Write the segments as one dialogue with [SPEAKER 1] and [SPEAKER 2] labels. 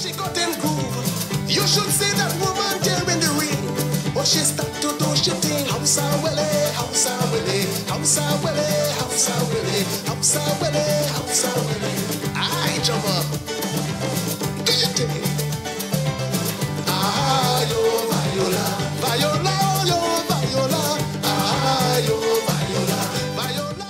[SPEAKER 1] She got in groove. You should see that woman there in the ring. But she start to do she thing. Howsa Willie, Howsa Willie, Howsa Willie, Howsa Willie, Howsa Willie, Howsa Willie. I jump up. Do your thing. Ah, yo, Viola, Viola, yo, Viola. Ah, yo, Viola, Viola.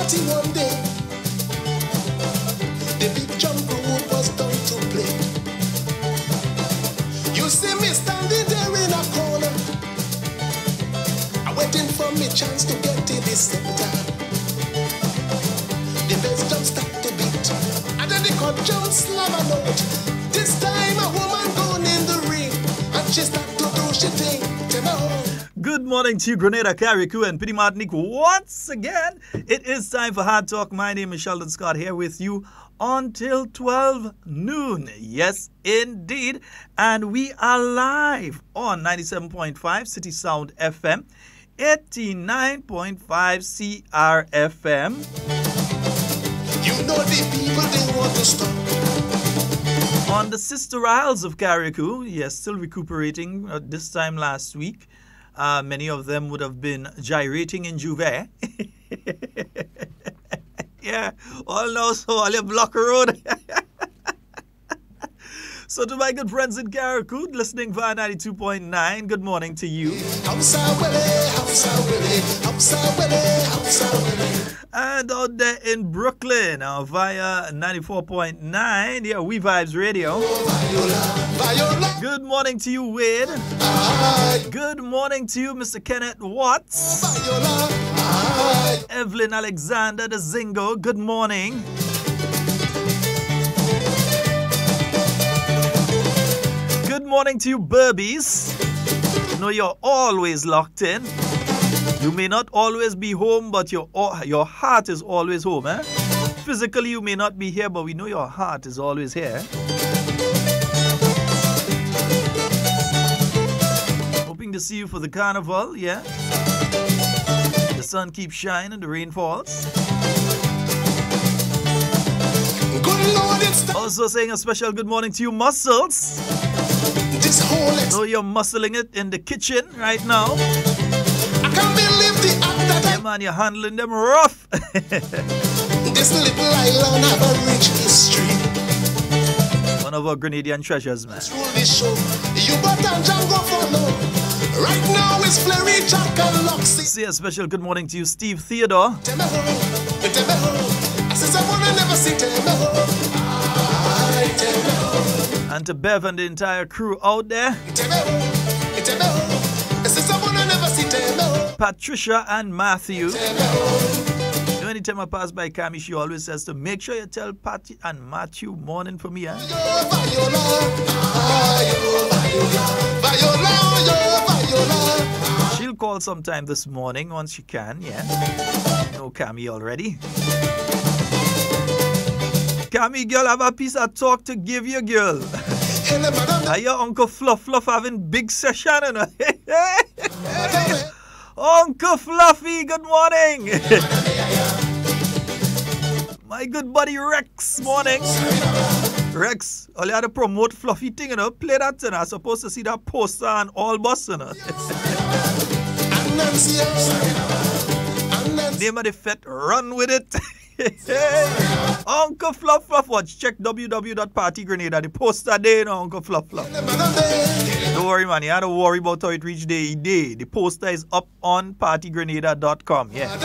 [SPEAKER 1] One day, the big jump group was done to play. You see me standing there in a corner, I'm waiting for me chance to get to the center. The bass jump start to beat, and then the cut jump slam a note. This time a woman gone in the ring, and she start to do she thing. Tell me how.
[SPEAKER 2] Good morning to you, Grenada, Carriacou, and Pity Martinique. Once again, it is time for Hard Talk. My name is Sheldon Scott, here with you until 12 noon. Yes, indeed. And we are live on 97.5 City Sound FM, 89.5 CRFM.
[SPEAKER 1] You know the people, they want to stop.
[SPEAKER 2] On the Sister Isles of Carriacou, yes, still recuperating this time last week. Many of them would have been gyrating in Juve. Yeah, all know, so all your block road. So to my good friends in Carriacou, listening via 92.9, good morning to you. And out there in Brooklyn, via 94.9, yeah, WeiVybz Radio. Good morning to you, Wade. Good morning to you, Mr. Kenneth Watts. Evelyn Alexander, the Zingo, good morning. Good morning to you, Burbies. You know you're always locked in. You may not always be home, but your heart is always home, eh? Physically, you may not be here, but we know your heart is always here. Hoping to see you for the carnival, yeah? The sun keeps shining, the rain falls.
[SPEAKER 1] Good Lord,
[SPEAKER 2] also saying a special good morning to you, Muscles.
[SPEAKER 1] This whole
[SPEAKER 2] know you're muscling it in the kitchen right now.
[SPEAKER 1] I can't believe the act that
[SPEAKER 2] yeah, man, you're handling them rough.
[SPEAKER 1] This little island have a rich history.
[SPEAKER 2] One of our Grenadian treasures, man.
[SPEAKER 1] Let's roll this show. You got and Django follow. Right now it's Flurry, Jack and Loxy.
[SPEAKER 2] Say a special good morning to you, Steve Theodore.
[SPEAKER 1] Tell me how. I said I wanna never see tell me how. Tell me how.
[SPEAKER 2] And to Bev and the entire crew out there.
[SPEAKER 1] Tell me how. Tell me how. I said I wanna never see tell me how.
[SPEAKER 2] Patricia and Matthew.
[SPEAKER 1] Tell me how.
[SPEAKER 2] You know, anytime I pass by Cami, she always says to make sure you tell Patty and Matthew morning for me, eh? She'll call sometime this morning once she can, yeah. You know Cami already. Cami, girl, have a piece of talk to give you, girl. Are your Uncle Fluff having big session? You know? Uncle Fluffy, good morning. My good buddy Rex, morning. Rex, all you had to promote Fluffy thing, you know. Play that, you know. I'm supposed to see that poster on all bus, you know. Name of the fet, run with it. Uncle Fluff, watch. Check www.partygrenada. The poster there, you know, Uncle Fluff. Don't worry, man. You had to worry about how it reached day. The poster is up on partygrenada.com. Yeah.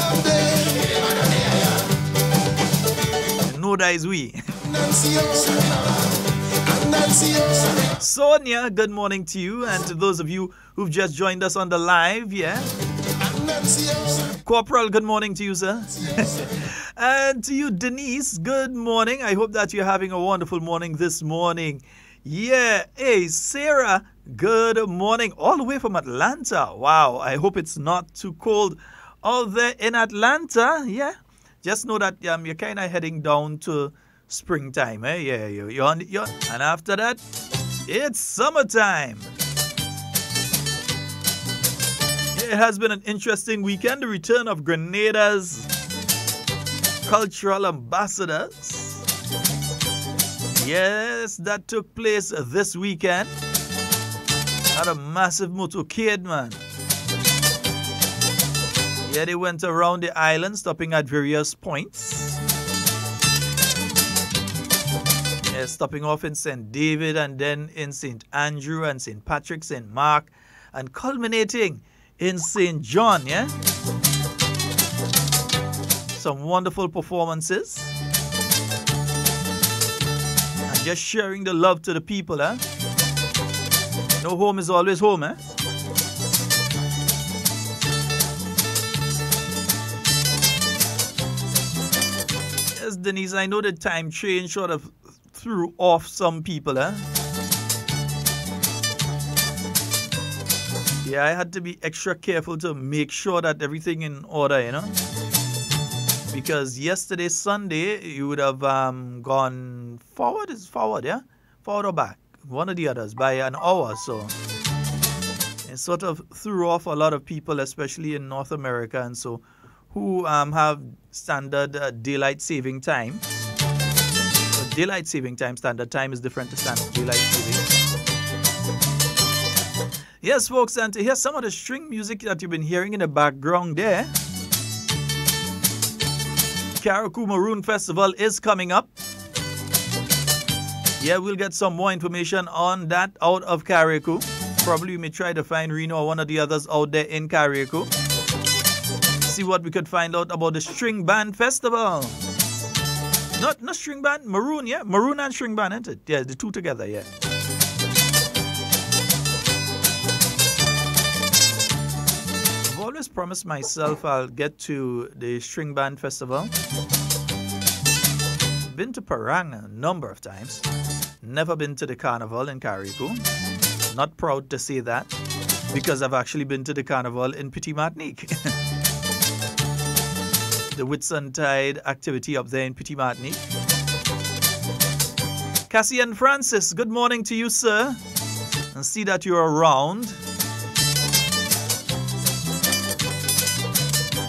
[SPEAKER 2] No, that is we. Sonia, good morning to you. And to those of you who've just joined us on the live, yeah. Corporal, good morning to you, sir. And to you, Denise, good morning. I hope that you're having a wonderful morning this morning. Yeah, hey, Sarah, good morning, all the way from Atlanta. Wow, I hope it's not too cold out there in Atlanta. Yeah, just know that you're kind of heading down to springtime. Yeah, and after that, it's summertime. It has been an interesting weekend. The return of Grenada's cultural ambassadors. Yes, that took place this weekend. Had a massive motorcade, man. Yeah, they went around the island, stopping at various points. Yeah, stopping off in St. David and then in St. Andrew and St. Patrick, St. Mark, and culminating in St. John, yeah? Some wonderful performances. And just sharing the love to the people, huh? No home is always home, eh? Yes, Denise, I know the time change sort of threw off some people, eh? Yeah, I had to be extra careful to make sure that everything in order, you know? Because yesterday, Sunday, you would have gone forward, yeah? Forward or back? One or the others by an hour, so it sort of threw off a lot of people, especially in North America and so, who have standard daylight saving time. So daylight saving time, standard time is different to standard daylight saving. Yes, folks, and to hear some of the string music that you've been hearing in the background there, Carriacou Maroon Festival is coming up. Yeah, we'll get some more information on that out of Carriacou. Probably we may try to find Reno or one of the others out there in Carriacou. See what we could find out about the String Band Festival. Not string band, maroon, yeah? Maroon and string band, isn't it? Yeah, the two together, yeah. I've always promised myself I'll get to the String Band Festival. Been to Parang a number of times. Never been to the carnival in Carriacou. Not proud to say that, because I've actually been to the carnival in Petit Martinique. The Whitsuntide activity up there in Petit Martinique. Cassian Francis, good morning to you, sir. And see that you're around.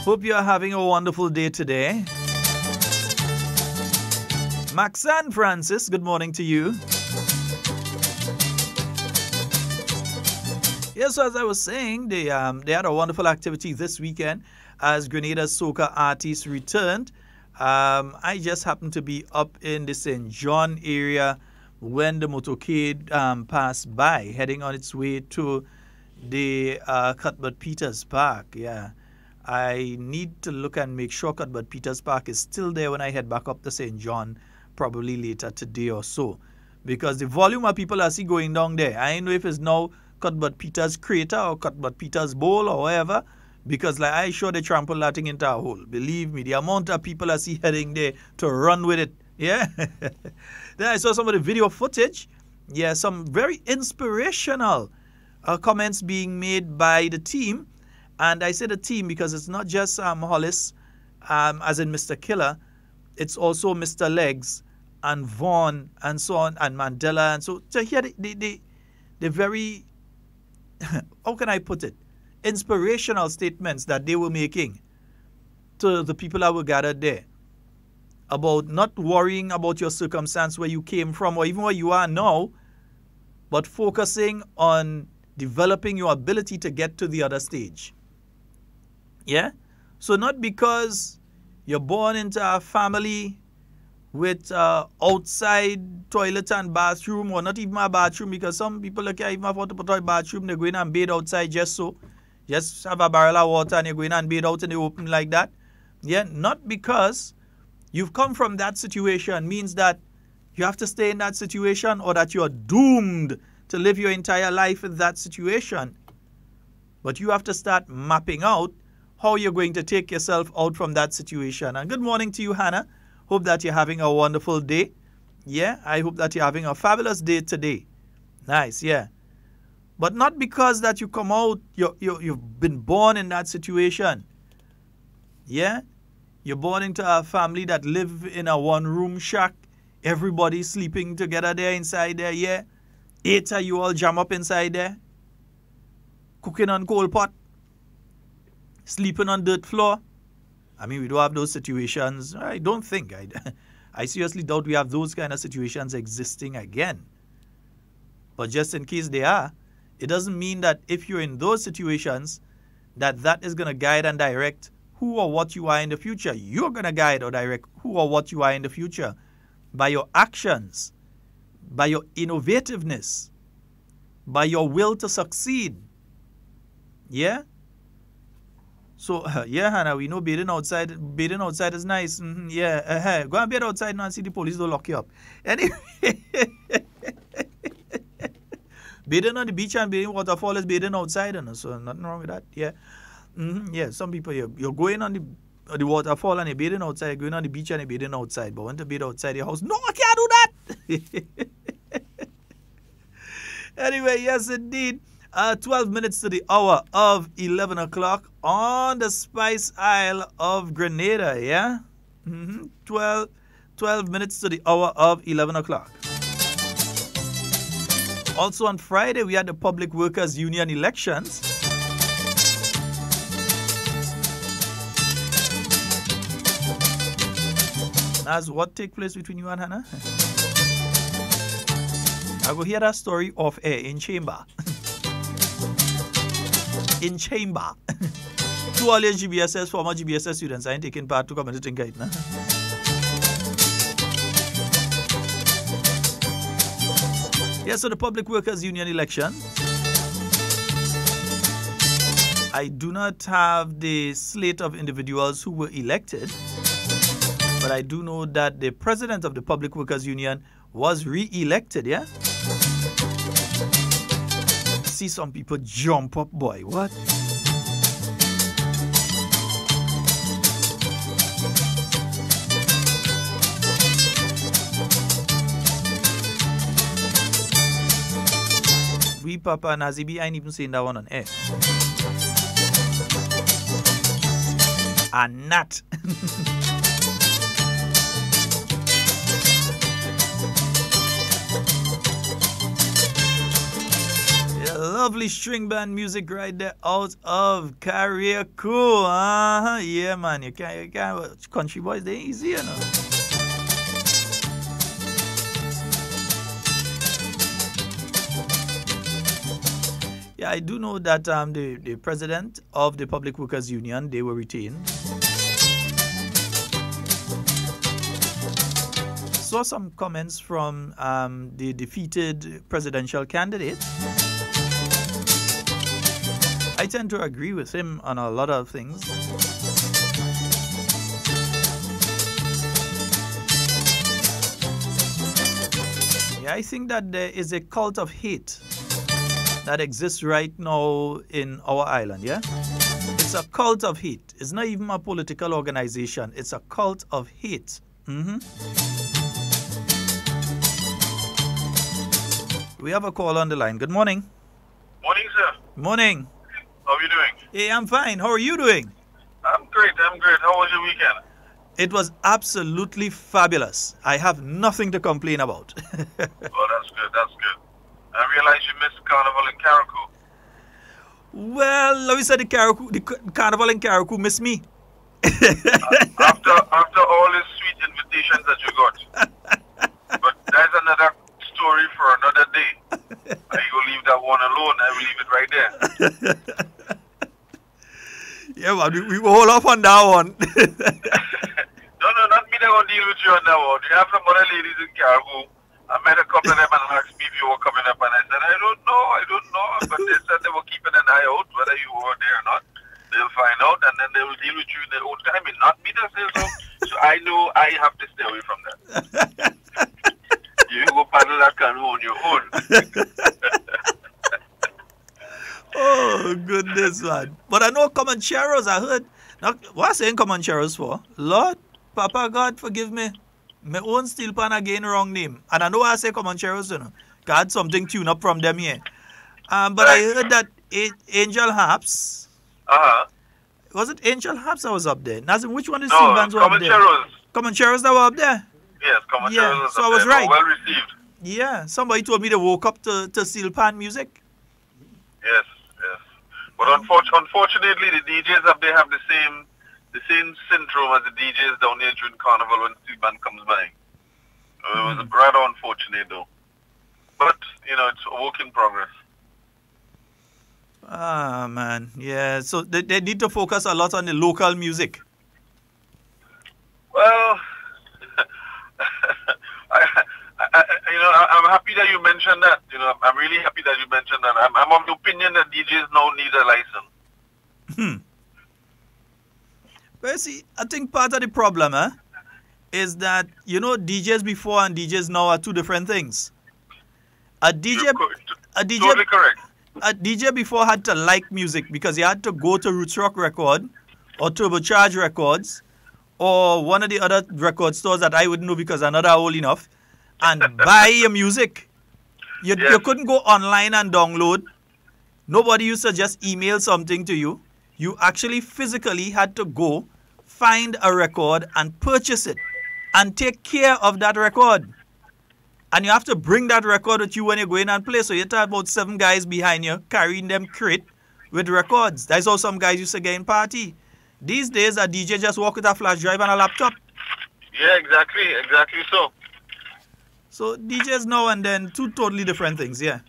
[SPEAKER 2] Hope you're having a wonderful day today. Maxan Francis, good morning to you. Yes, so as I was saying, they had a wonderful activity this weekend as Grenada's soca artists returned. I just happened to be up in the St. John area when the motorcade passed by, heading on its way to the Cuthbert Peters Park. Yeah, I need to look and make sure Cuthbert Peters Park is still there when I head back up to St. John, probably later today or so, because the volume of people I see going down there, I don't know if it's now Cuthbert Peters Crater or Cuthbert Peters Bowl or whatever, because like I sure they trample that thing into a hole. Believe me, the amount of people I see heading there to run with it. Yeah. Then I saw some of the video footage. Yeah, some very inspirational comments being made by the team. And I say the team because it's not just Hollis, as in Mr. Killer. It's also Mr. Legs and Vaughn and so on, and Mandela. And so to hear the very, how can I put it, inspirational statements that they were making to the people that were gathered there about not worrying about your circumstance, where you came from or even where you are now, but focusing on developing your ability to get to the other stage. Yeah? So not because you're born into a family with outside toilet and bathroom, or not even a bathroom, because some people can't even afford to put out a bathroom. They go in and bathe outside just so. Just have a barrel of water and you go in and bathe out in the open like that. Yeah, not because you've come from that situation means that you have to stay in that situation or that you're doomed to live your entire life in that situation. But you have to start mapping out how you're going to take yourself out from that situation. And good morning to you, Hannah. Hope that you're having a wonderful day. Yeah, I hope that you're having a fabulous day today. Nice, yeah. But not because that you come out, you've been born in that situation. Yeah? You're born into a family that live in a one-room shack. Everybody sleeping together there inside there, yeah? 8 of you all jam up inside there. Cooking on coal pot. Sleeping on dirt floor. I mean, we don't have those situations. I don't think. I seriously doubt we have those kind of situations existing again. But just in case they are, it doesn't mean that if you're in those situations, that is going to guide and direct who or what you are in the future. You're going to guide or direct who or what you are in the future by your actions, by your innovativeness, by your will to succeed. Yeah? So, yeah, Hannah, we know bathing outside is nice. Yeah, go and bathe outside now and see the police don't lock you up. Anyway, bathing on the beach and bathing waterfall is bathing outside, so nothing wrong with that. Yeah, yeah. Some people, you're going on the waterfall and you're bathing outside. You're going on the beach and you're bathing outside. But when to bathe outside your house, no, I can't do that. Anyway, yes, indeed. 12 minutes to the hour of 11 o'clock on the Spice Isle of Grenada, yeah? 12 minutes to the hour of 11 o'clock. Also on Friday, we had the Public Workers Union elections. As what take place between you and Hannah? I will hear that story off air in chamber. In chamber. To all your GBSS, former GBSS students, I ain't taking part to come and think right now. Yeah, so the Public Workers Union election. I do not have the slate of individuals who were elected, but I do know that the president of the Public Workers Union was re-elected, yeah? See some people jump up, boy. What? We Papa Nazibi, I ain't even saying that one on air. And not. Lovely string band music right there out of Carriacou. Yeah, man. You can't country boys, they easy, you know. Yeah, I do know that the president of the Public Workers Union, they were retained. Saw some comments from the defeated presidential candidate. I tend to agree with him on a lot of things. Yeah, I think that there is a cult of hate that exists right now in our island, yeah? It's a cult of hate. It's not even a political organization. It's a cult of hate. We have a call on the line. Good morning.
[SPEAKER 3] Morning, sir.
[SPEAKER 2] Morning.
[SPEAKER 3] How are you doing?
[SPEAKER 2] Hey, I'm fine. How are you doing?
[SPEAKER 3] I'm great. How was your weekend?
[SPEAKER 2] It was absolutely fabulous. I have nothing to complain about.
[SPEAKER 3] Oh, that's good. I realized you missed Carnival in Carriacou.
[SPEAKER 2] Well, let me say the Carnival in Carriacou missed me.
[SPEAKER 3] After all these sweet invitations that you got. But that's another story for another day. I will leave that one alone. I will leave it right there.
[SPEAKER 2] Yeah, man, we will hold off on that one.
[SPEAKER 3] No, not me. They're going to deal with you on that one. You have some other ladies in Carriacou. I met a couple of them and asked me if you were coming up, and I said, I don't know. But they said they were keeping an eye out, whether you were there or not. They'll find out, and then they will deal with you in their own time. It's not me that says so. So I know I have to stay away from that. You go paddle that canoe on your own.
[SPEAKER 2] Oh, goodness, man. But I know Comancheros, I heard. Now, what am I saying Comancheros for? Lord, Papa God, forgive me. My own steel pan again, wrong name. And I know I say Comancheros, you know. Got something tuned up from them here. But I heard that Angel Harps. Was it Angel Harps that was up there? Nazim, which one of the steel bands were up there? Comancheros that were up there?
[SPEAKER 3] Yes, Comancheros.
[SPEAKER 2] Yeah, so I was right.
[SPEAKER 3] Well received.
[SPEAKER 2] Yeah, somebody told me they woke up to steel pan music.
[SPEAKER 3] Yes. But unfortunately, the DJs up there have the same syndrome as the DJs down here during Carnival when the steel band comes by. It was rather unfortunate though. But, you know, it's a work in progress.
[SPEAKER 2] Ah, man. Yeah, so they need to focus a lot on the local music.
[SPEAKER 3] Well, I'm happy that you mentioned that. You know, I'm really happy that you mentioned that. I'm of the opinion that DJs now need a license.
[SPEAKER 2] Well, see, I think part of the problem is that, you know, DJs before and DJs now are two different things.
[SPEAKER 3] Totally correct.
[SPEAKER 2] A DJ before had to like music because he had to go to Roots Rock Record or Turbocharge Records or one of the other record stores that I wouldn't know because I'm not old enough and buy your music. You couldn't go online and download. Nobody used to just email something to you. You actually physically had to go find a record and purchase it and take care of that record. And you have to bring that record with you when you go in and play. So you have about 7 guys behind you carrying them crate with records. That's how some guys used to get in party. These days, a DJ just walk with a flash drive and a laptop.
[SPEAKER 3] Yeah, exactly so.
[SPEAKER 2] So DJs now and then, two totally different things, yeah.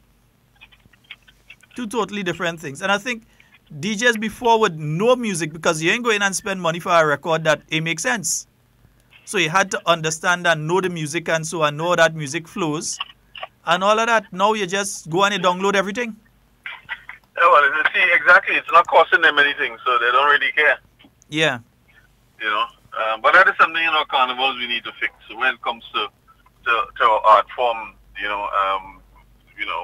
[SPEAKER 2] Two totally different things. And I think DJs before would know music because you ain't going and spend money for a record that it makes sense. So you had to understand and know the music and so and know that music flows. And all of that, now you just go and you download everything.
[SPEAKER 3] Yeah, well, you see, exactly. It's not costing them anything, so they don't really care.
[SPEAKER 2] Yeah.
[SPEAKER 3] You know, but that is something in our carnivals we need to fix. So when it comes to our art form,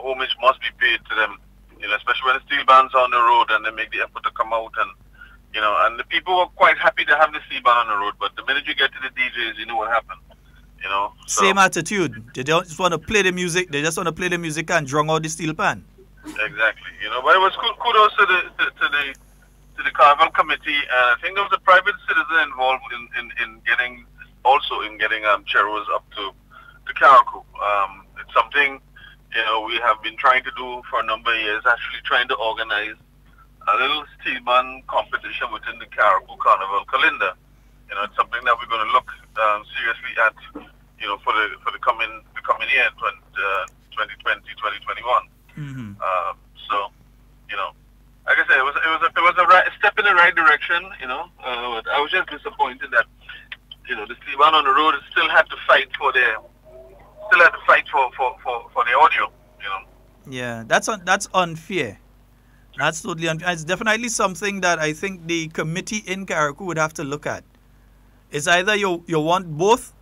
[SPEAKER 3] homage must be paid to them. You know, especially when the steel bands are on the road and they make the effort to come out and and the people were quite happy to have the steel band on the road. But the minute you get to the DJs, you know what happened. You know, so. Same
[SPEAKER 2] attitude. They don't just want to play the music. They just want to play the music and drown out the steel pan.
[SPEAKER 3] Exactly. You know, but it was kudos to the Carnival Committee, and I think there was a private citizen involved in getting Cheros up to Carriacou. It's something we have been trying to do for a number of years. Actually, trying to organize a little steel band competition within the Carriacou Carnival calendar. You know, it's something that we're going to look seriously at. For the coming year, 2020, 2021.
[SPEAKER 2] Mm-hmm.
[SPEAKER 3] Like I said, it was a step in the right direction. But I was just disappointed that the steel band on the road still had to fight for the audio.
[SPEAKER 2] Yeah, that's unfair. That's totally unfair. It's definitely something that I think the committee in Carriacou would have to look at. It's either you want both,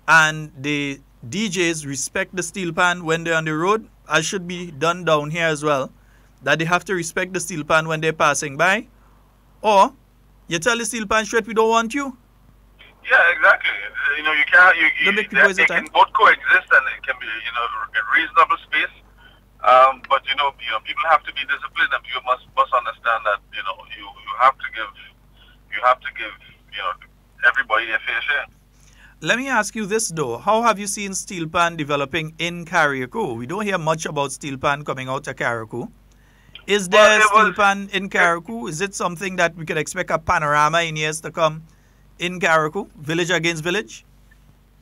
[SPEAKER 2] and the DJs respect the steel pan when they're on the road, as should be done down here as well, that they have to respect the steel pan when they're passing by, or you tell the steel pan straight, we don't want you.
[SPEAKER 3] Yeah, exactly. You can't. They can both coexist, and it can be a reasonable space. But people have to be disciplined, and you must understand that you have to give everybody a fair share.
[SPEAKER 2] Let me ask you this though: how have you seen steel pan developing in Carriacou? We don't hear much about steel pan coming out of Carriacou. Is there steel pan in Carriacou? Is it something that we could expect a panorama in years to come in Carriacou, village against village?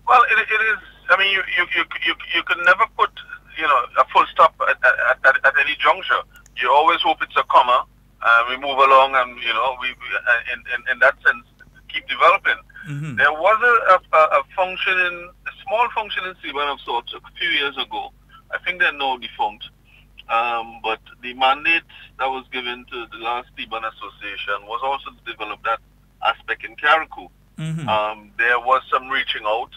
[SPEAKER 3] Well, it is. I mean, you could never put a full stop at any juncture. You always hope it's a comma, and we move along, and we in that sense keep developing.
[SPEAKER 2] Mm-hmm.
[SPEAKER 3] There was a small function in Seaburn of sorts a few years ago. I think they're now defunct. But the mandate that was given to the last Seaburn Association was also to develop that aspect in Carriacou.
[SPEAKER 2] Mm-hmm.
[SPEAKER 3] There was some reaching out,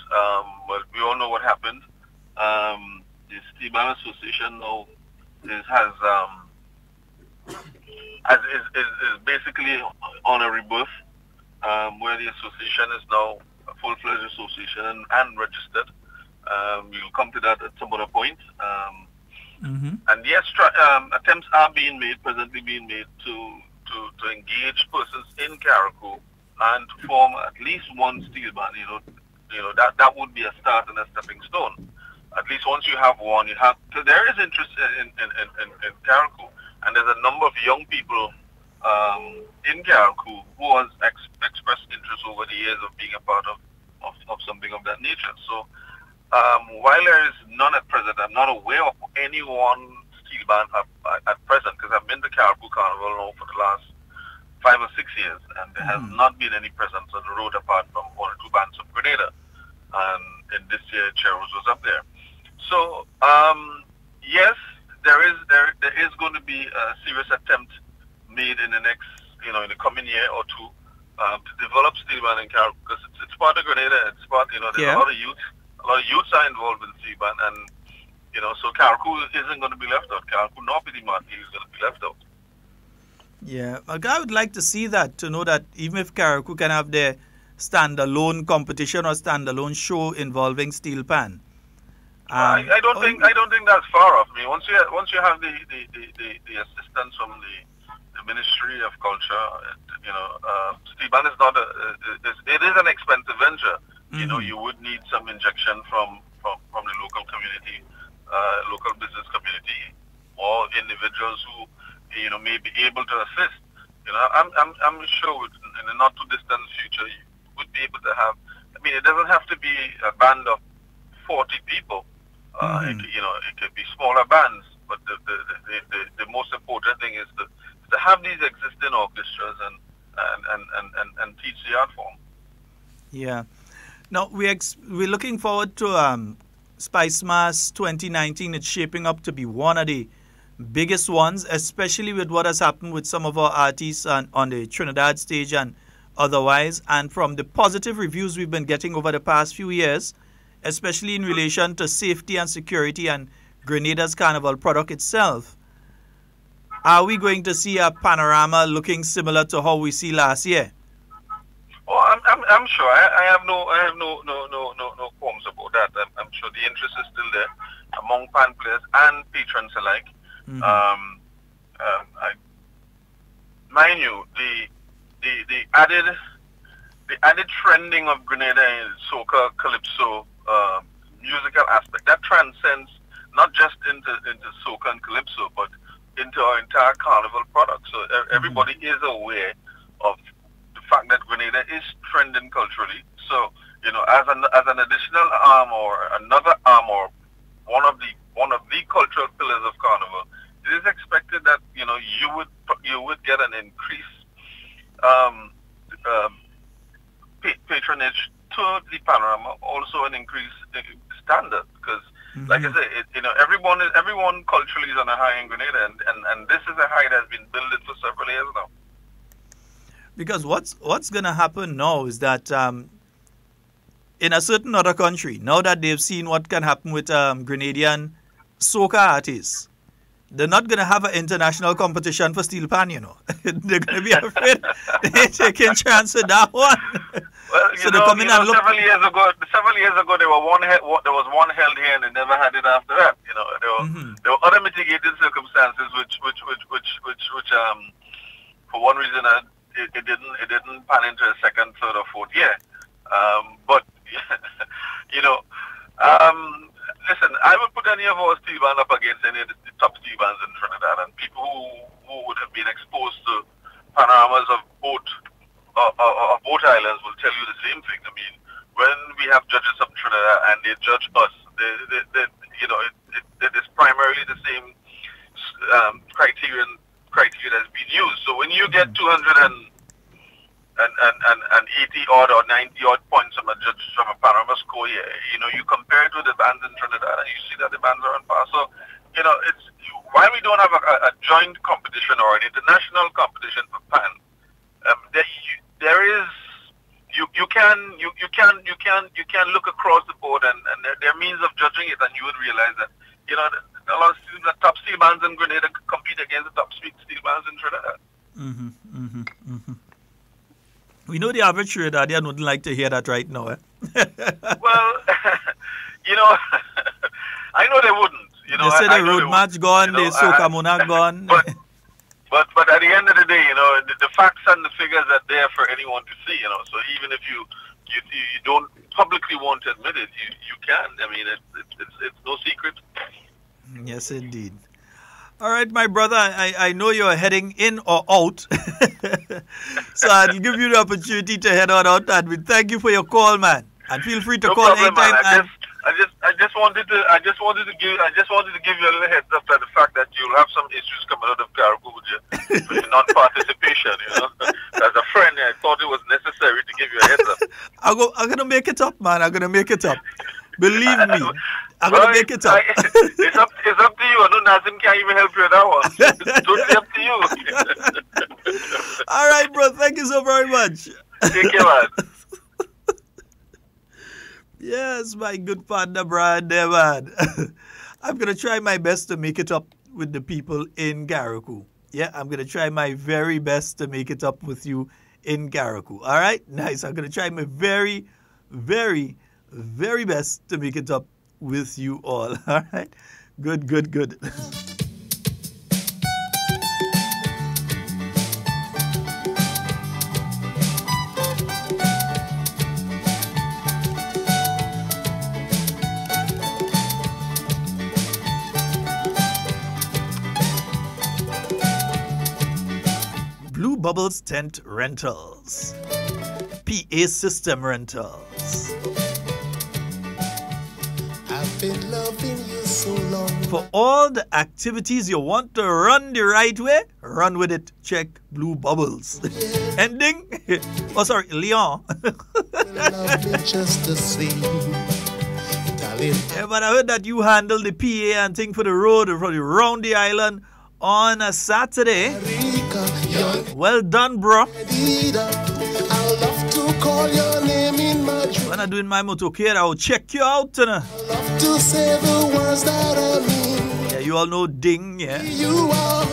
[SPEAKER 3] but we all know what happened. The Seaburn Association now is basically on a rebirth, where the association is now full-fledged association and registered. We'll come to that at some other point. And yes, attempts are presently being made to engage persons in Carriacou and to form at least one steel band. That would be a start and a stepping stone. At least once you have one, so there is interest in Carriacou, and there's a number of young people in Carriacou who has expressed interest over the years of being a part of something of that nature. So while there is none at present, I'm not aware of any one steel band at present, because I've been to Carriacou Carnival now for the last 5 or 6 years, and there has not been any presence on the road apart from 1 or 2 bands from Grenada. And in this year, Cheros was up there. So yes, there is going to be a serious attempt made in the next, in the coming year or two, to develop steel band in Carriacou, because it's part of Grenada. It's part, there's a lot of youths are involved in steel band, and so Carriacou isn't going to be left out. Carriacou nor Petit Martinique is going to be left out.
[SPEAKER 2] Yeah, I would like to see that, to know that even if Carriacou can have their standalone competition or standalone show involving steel pan.
[SPEAKER 3] I don't think that's far off. I mean, once you have the assistance from the Ministry of Culture, steel band is not it is an expensive venture. You would need some injection from the local community, local business community, or individuals who may be able to assist. I'm sure in the not too distant future you would be able to have. I mean, it doesn't have to be a band of 40 people. It could be smaller bands, but the most important thing is to have these existing orchestras and teach the art form.
[SPEAKER 2] Yeah. Now we're looking forward to Spice Mass 2019. It's shaping up to be one of the biggest ones, especially with what has happened with some of our artists on the Trinidad stage and otherwise. And from the positive reviews we've been getting over the past few years, especially in relation to safety and security and Grenada's carnival product itself, are we going to see a panorama looking similar to how we see last year?
[SPEAKER 3] Oh, I'm sure. I have no qualms about that. I'm sure the interest is still there among pan players and patrons alike. Mind you, the added trending of Grenada in soca, calypso, musical aspect that transcends not just into soca and calypso, but into our entire carnival product. So everybody is aware of the fact that Grenada is trending culturally. So as an additional arm or another arm or one of the cultural pillars of carnival, it is expected that you would get an increased patronage to the panorama, also an increased standard, because like I say, everyone culturally is on a high in Grenada, and this is a high that's been building for several years now.
[SPEAKER 2] Because what's going to happen now is that in a certain other country, now that they've seen what can happen with Grenadian soca artists, they're not going to have an international competition for steel pan, They're going to be afraid they're taking chance with that one.
[SPEAKER 3] Well,
[SPEAKER 2] so they're coming and look.
[SPEAKER 3] Several years ago, there was one held here, and they never had it after that. There were other mitigating circumstances, which for one reason, it didn't pan into a second, third, or fourth year. But listen, I would put any of our steel band up against any of the top steel bands in Trinidad, and people who would have been exposed to panoramas of both islands will tell you the same thing. I mean, when we have judges from Trinidad and they judge us, it is primarily the same criteria that's been used. So when you get 280 odd or 90 odd points from a judge from a panorama score, you compare it with the bands in Trinidad, and you see that the bands are on par. So it's while we don't have a joint competition or an international competition for pan, there is you can look across the board, and there are means of judging it, and you would realize that a lot of the top steel bands in Grenada compete against the top steel bands in Trinidad.
[SPEAKER 2] We know the average Trinidadian wouldn't like to hear that right now, eh?
[SPEAKER 3] Well, you know, I know they wouldn't. You know,
[SPEAKER 2] they say
[SPEAKER 3] I
[SPEAKER 2] the
[SPEAKER 3] know
[SPEAKER 2] road
[SPEAKER 3] they
[SPEAKER 2] match
[SPEAKER 3] wouldn't,
[SPEAKER 2] gone,
[SPEAKER 3] you know,
[SPEAKER 2] the soca muna gone.
[SPEAKER 3] But at the end of the day, you know, the facts and the figures are there for anyone to see, you know. So even if you don't publicly want to admit it, you can. I mean, it's no secret.
[SPEAKER 2] Yes, indeed. All right, my brother, I know you're heading in or out. So I'll give you the opportunity to head on out. And we thank you for your call, man. And feel free to
[SPEAKER 3] No
[SPEAKER 2] call
[SPEAKER 3] problem,
[SPEAKER 2] anytime.
[SPEAKER 3] man. I just wanted to give you a little heads up to the fact that you'll have some issues coming out of Carriacou with your non-participation. You know, as a friend, I thought it was necessary to give you a heads up.
[SPEAKER 2] I'm gonna make it up, man. I'm gonna make it up. Believe me, I'm gonna make it up.
[SPEAKER 3] It's up to you. I know Nazim can't even help you with that one. It's totally up to you.
[SPEAKER 2] All right, bro. Thank you so very much.
[SPEAKER 3] Take care, man.
[SPEAKER 2] Yes, my good partner, Brian there, man. I'm going to try my best to make it up with the people in Carriacou. Yeah, I'm going to try my very best to make it up with you in Carriacou. All right? Nice. I'm going to try my very, very, very best to make it up with you all. All right? Good, good, good. Blue Bubbles Tent Rentals, PA System Rentals.
[SPEAKER 1] I've been loving you so long.
[SPEAKER 2] For all the activities you want to run the right way, run with it. Check Blue Bubbles. Ending? Oh, sorry, Leon.
[SPEAKER 1] Love me just the same, darling.
[SPEAKER 2] Yeah, but I heard that you handle the PA and thing for the road around the island on a Saturday. Well done, bro.
[SPEAKER 1] I'll love to call your name in my dream.
[SPEAKER 2] When I'm doing my motorcade, I'll check you out.
[SPEAKER 1] Love to say the words that I mean.
[SPEAKER 2] Yeah, you all know Ding, yeah.
[SPEAKER 1] You are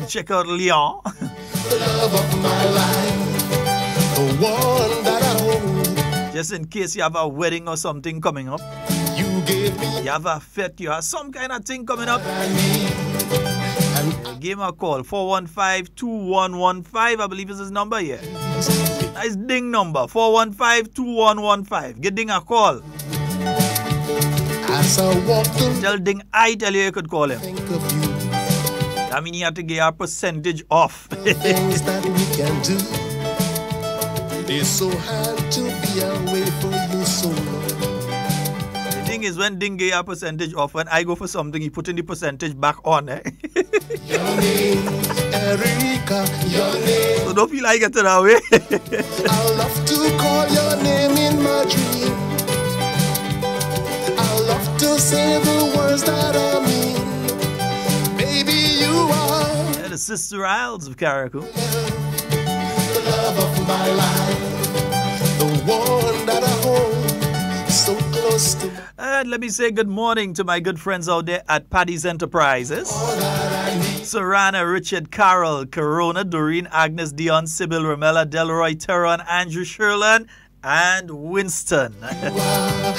[SPEAKER 2] Check out Leon.
[SPEAKER 1] the love of my life, the one that I hold.
[SPEAKER 2] Just in case you have a wedding or something coming up.
[SPEAKER 1] You gave me
[SPEAKER 2] You have a fete, you have some kind of thing coming up.
[SPEAKER 1] what I need.
[SPEAKER 2] Give him a call, 415-2115, I believe is his number, yeah. Nice Ding number, 415-2115. Give Ding a call.
[SPEAKER 1] As I walk the
[SPEAKER 2] Tell Ding I tell you could call him.
[SPEAKER 1] think of you,
[SPEAKER 2] That means you have to get a percentage off.
[SPEAKER 1] things that we can do. It's so hard to be away from you so long.
[SPEAKER 2] The thing is, when Ding get a percentage off, when I go for something, he put in the percentage back on.
[SPEAKER 1] Your name, Erica, your name.
[SPEAKER 2] So don't feel like it that way.
[SPEAKER 1] I'll love to call your name in my dream. I'll love to say the words that I mean. Baby, you are
[SPEAKER 2] Yeah, the Sister Isles of Carriacou.
[SPEAKER 1] the love of my life, the one that I hold so close to me.
[SPEAKER 2] And let me say good morning to my good friends out there at Paddy's Enterprises.
[SPEAKER 1] All that I need.
[SPEAKER 2] Sarana, Richard, Carol, Corona, Doreen, Agnes, Dion, Sybil, Ramela, Delroy, Teron, Andrew, Sherlin, and Winston.
[SPEAKER 1] My love.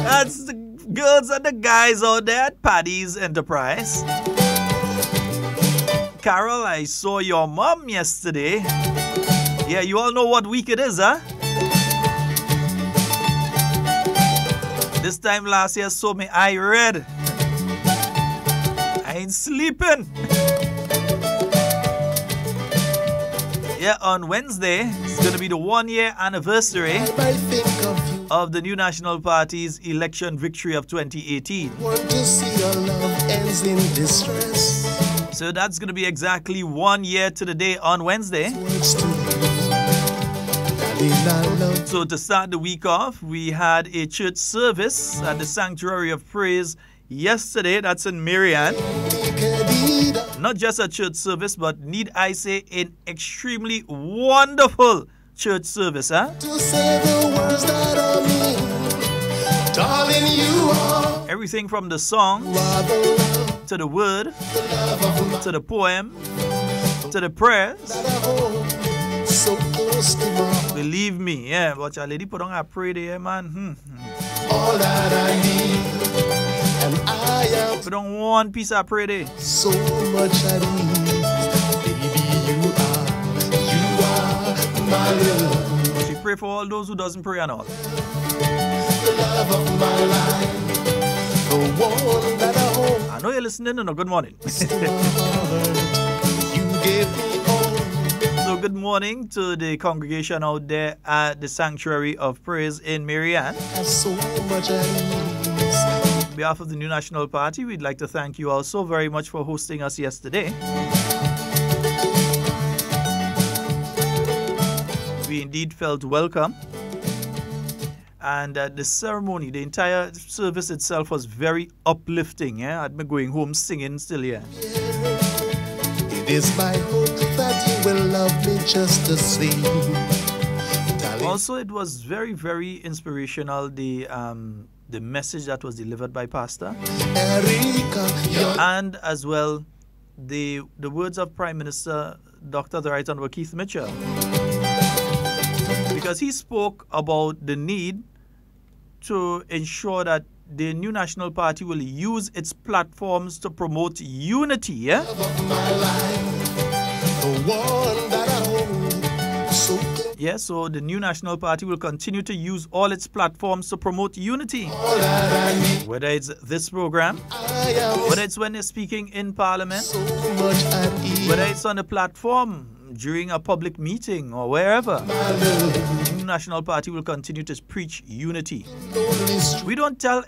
[SPEAKER 2] That's the girls and the guys out there at Paddy's Enterprise. Carol, I saw your mom yesterday. Yeah, you all know what week it is, huh? This time last year, saw me eye red. I ain't sleeping. Yeah, on Wednesday, it's going to be the 1-year anniversary
[SPEAKER 1] I might think of you.
[SPEAKER 2] of the new National Party's election victory of 2018.
[SPEAKER 1] Want to see your love ends in distress.
[SPEAKER 2] So that's going to be exactly 1 year to the day on Wednesday.
[SPEAKER 1] Words to you. Darling, I love
[SPEAKER 2] So to start the week off, we had a church service at the Sanctuary of Praise yesterday. That's in Marianne.
[SPEAKER 1] you.
[SPEAKER 2] Not just a church service, but need I say an extremely wonderful church service, huh?
[SPEAKER 1] To say the words that I mean. Darling, you are
[SPEAKER 2] Everything from the song
[SPEAKER 1] the love,
[SPEAKER 2] to the word
[SPEAKER 1] the love of my
[SPEAKER 2] to the poem to the prayers.
[SPEAKER 1] that I hold so close trust him all.
[SPEAKER 2] Believe me, yeah. But your lady put on a prayer there, man.
[SPEAKER 1] All that I need, and I am
[SPEAKER 2] Put on one piece of prayer there.
[SPEAKER 1] so much at ease. Baby, you are my love,
[SPEAKER 2] She pray for all those who doesn't pray and all.
[SPEAKER 1] the love of my life, the one that I hold
[SPEAKER 2] I know you're listening and good morning.
[SPEAKER 1] in my heart. You gave me all.
[SPEAKER 2] So good morning to the congregation out there at the Sanctuary of Praise in Marianne.
[SPEAKER 1] Have so much at ease.
[SPEAKER 2] On behalf of the New National Party, we'd like to thank you all so very much for hosting us yesterday. We indeed felt welcome. And the ceremony, the entire service itself was very uplifting. Yeah? I'd been going home singing still here.
[SPEAKER 1] It is my hope that you will love me just the same. Darling,
[SPEAKER 2] Also, it was very, very inspirational, the message that was delivered by Pastor.
[SPEAKER 1] Erica, you're
[SPEAKER 2] And as well, the words of Prime Minister Dr. the Right Honorable Keith Mitchell. Because he spoke about the need to ensure that the New National Party will use its platforms to promote unity, yeah?
[SPEAKER 1] of my life, the one that I hold so close.
[SPEAKER 2] Yeah, so the New National Party will continue to use all its platforms to promote unity.
[SPEAKER 1] All that I need,
[SPEAKER 2] Whether it's this program,
[SPEAKER 1] I am
[SPEAKER 2] whether it's when they're speaking in Parliament,
[SPEAKER 1] so much at ease.
[SPEAKER 2] whether it's on the platform during a public meeting or wherever.
[SPEAKER 1] My love,
[SPEAKER 2] The New National Party will continue to preach unity.
[SPEAKER 1] lonely street
[SPEAKER 2] We don't tell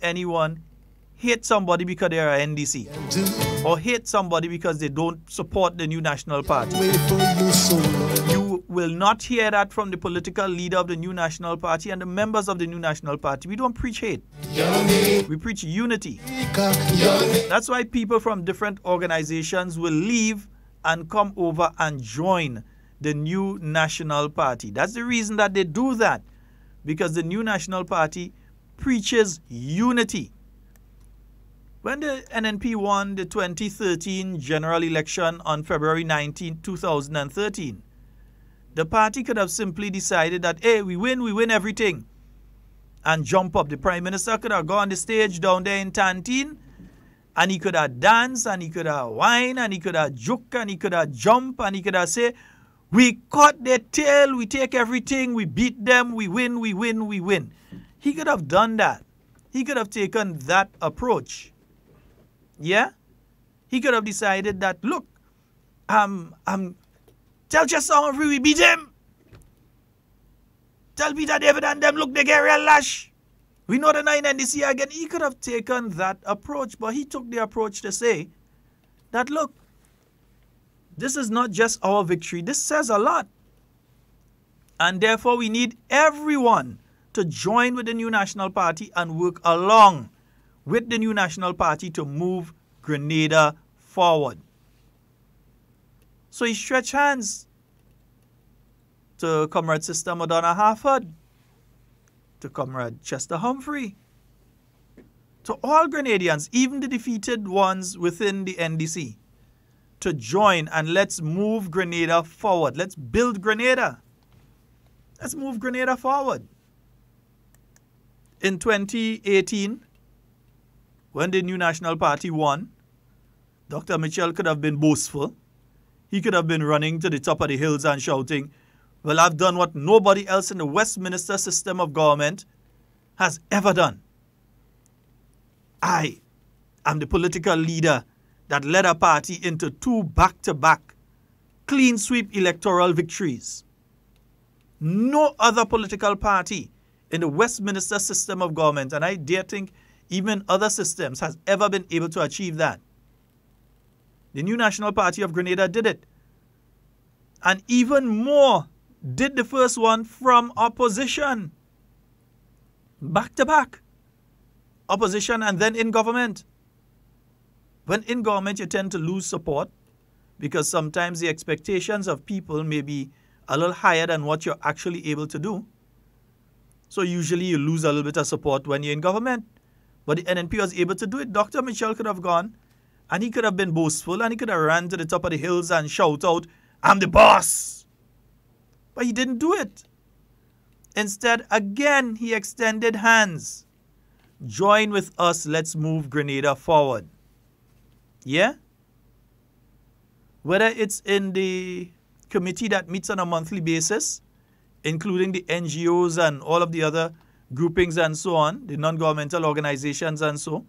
[SPEAKER 2] anyone, hate somebody because they are NDC
[SPEAKER 1] to
[SPEAKER 2] or hate somebody because they don't support the New National Party.
[SPEAKER 1] wait for you so long.
[SPEAKER 2] You will not hear that from the political leader of the New National Party and the members of the New National Party. We don't preach hate.
[SPEAKER 1] Your name,
[SPEAKER 2] We preach unity.
[SPEAKER 1] your name,
[SPEAKER 2] That's why people from different organizations will leave and come over and join the New National Party. That's the reason that they do that, because the New National Party preaches unity. When the NNP won the 2013 general election on February 19, 2013, the party could have simply decided that, hey, we win everything, and jump up. The Prime Minister could have gone on the stage down there in Tantine, and he could have danced, and he could have whine, and he could have joke, and he could have jump, and he could have say, we cut their tail, we take everything, we beat them, we win, we win, we win. He could have done that. He could have taken that approach. Yeah? He could have decided that, look, tell Chester we beat him. Tell Peter David and them, look, they get real lash. We know the 9 NDC again. He could have taken that approach, but he took the approach to say that, look, this is not just our victory. This says a lot. And therefore, we need everyone to join with the New National Party and work along with the New National Party to move Grenada forward. So he stretched hands to Comrade Sister Madonna Harford, to Comrade Chester Humphrey, to all Grenadians, even the defeated ones within the NDC, to join and let's move Grenada forward. Let's build Grenada. Let's move Grenada forward. In 2018, when the New National Party won, Dr. Mitchell could have been boastful. He could have been running to the top of the hills and shouting, well, I've done what nobody else in the Westminster system of government has ever done. I am the political leader that led a party into 2 back-to-back clean sweep electoral victories. No other political party in the Westminster system of government, and I dare think even other systems, has ever been able to achieve that. The New National Party of Grenada did it. And even more, did the first one from opposition. Back to back. Opposition and then in government. When in government, you tend to lose support because sometimes the expectations of people may be a little higher than what you're actually able to do. So usually you lose a little bit of support when you're in government. But the NNP was able to do it. Dr. Mitchell could have gone and he could have been boastful and he could have ran to the top of the hills and shout out, I'm the boss. But he didn't do it. Instead, again, he extended hands. Join with us. Let's move Grenada forward. Yeah? Whether it's in the committee that meets on a monthly basis, including the NGOs and all of the other groupings and so on, the non-governmental organizations and so,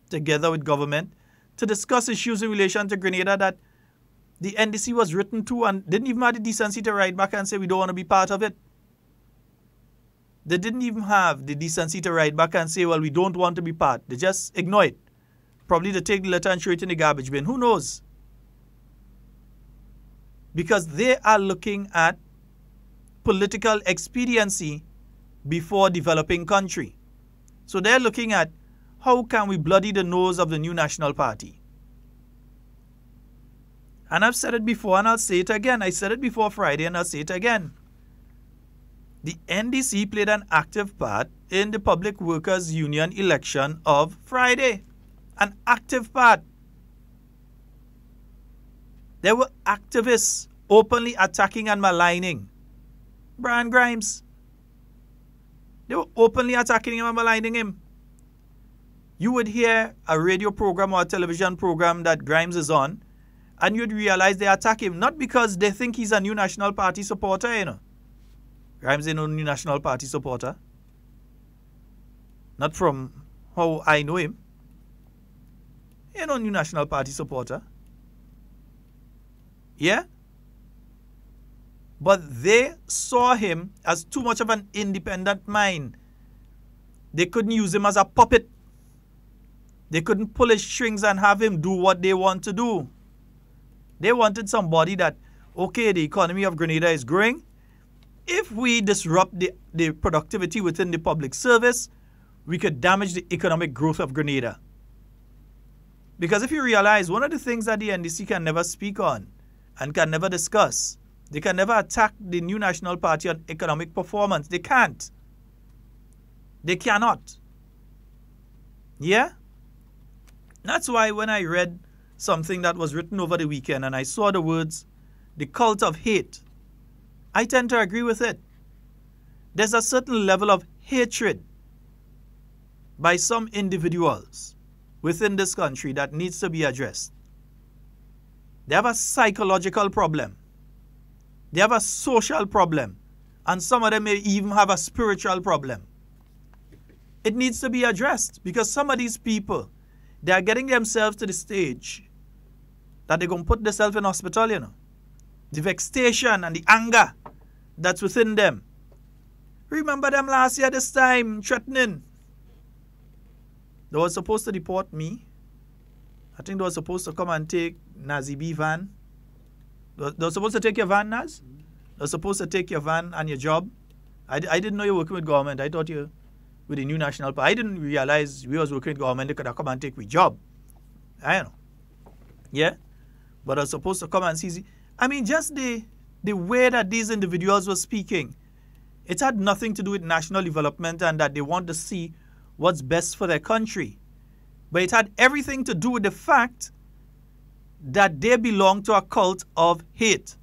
[SPEAKER 2] together with government, to discuss issues in relation to Grenada that the NDC was written to and didn't even have the decency to write back and say we don't want to be part of it. They didn't even have the decency to write back and say, well, we don't want to be part. They just ignore it. Probably to take the letter and throw it in the garbage bin. Who knows? Because they are looking at political expediency before developing country. So they're looking at how can we bloody the nose of the new National Party. And I've said it before and I'll say it again. I said it before Friday and I'll say it again. The NDC played an active part in the Public Workers Union election of Friday. An active part. There were activists openly attacking and maligning Brian Grimes. They were openly attacking him and maligning him. You would hear a radio program or a television program that Grimes is on, and you'd realize they attack him, not because they think he's a new National Party supporter, you know. Grimes ain't no new National Party supporter. Not from how I know him. He ain't no new National Party supporter. Yeah? But they saw him as too much of an independent mind. They couldn't use him as a puppet. They couldn't pull his strings and have him do what they want to do. They wanted somebody that, okay, the economy of Grenada is growing. If we disrupt the productivity within the public service, we could damage the economic growth of Grenada. Because if you realize, one of the things that the NDC can never speak on and can never discuss, they can never attack the new National Party on economic performance. They can't. They cannot. Yeah? That's why when I read something that was written over the weekend and I saw the words, the cult of hate, I tend to agree with it. There's a certain level of hatred by some individuals within this country that needs to be addressed. They have a psychological problem. They have a social problem. And some of them may even have a spiritual problem. It needs to be addressed because some of these people, they are getting themselves to the stage that they're going to put themselves in hospital, you know. The vexation and the anger that's within them. Remember them last year this time, threatening. They were supposed to deport me. I think they were supposed to come and take Nazi B van. They were supposed to take your van, Naz? They were supposed to take your van and your job. I didn't know you were working with government. I thought you were with the new National Party. I didn't realize we was working with government. They could have come and take my job. I don't know. Yeah? But I was supposed to come and see. I mean, just the way that these individuals were speaking, it had nothing to do with national development and that they want to see what's best for their country. But it had everything to do with the fact that they belong to a cult of hate.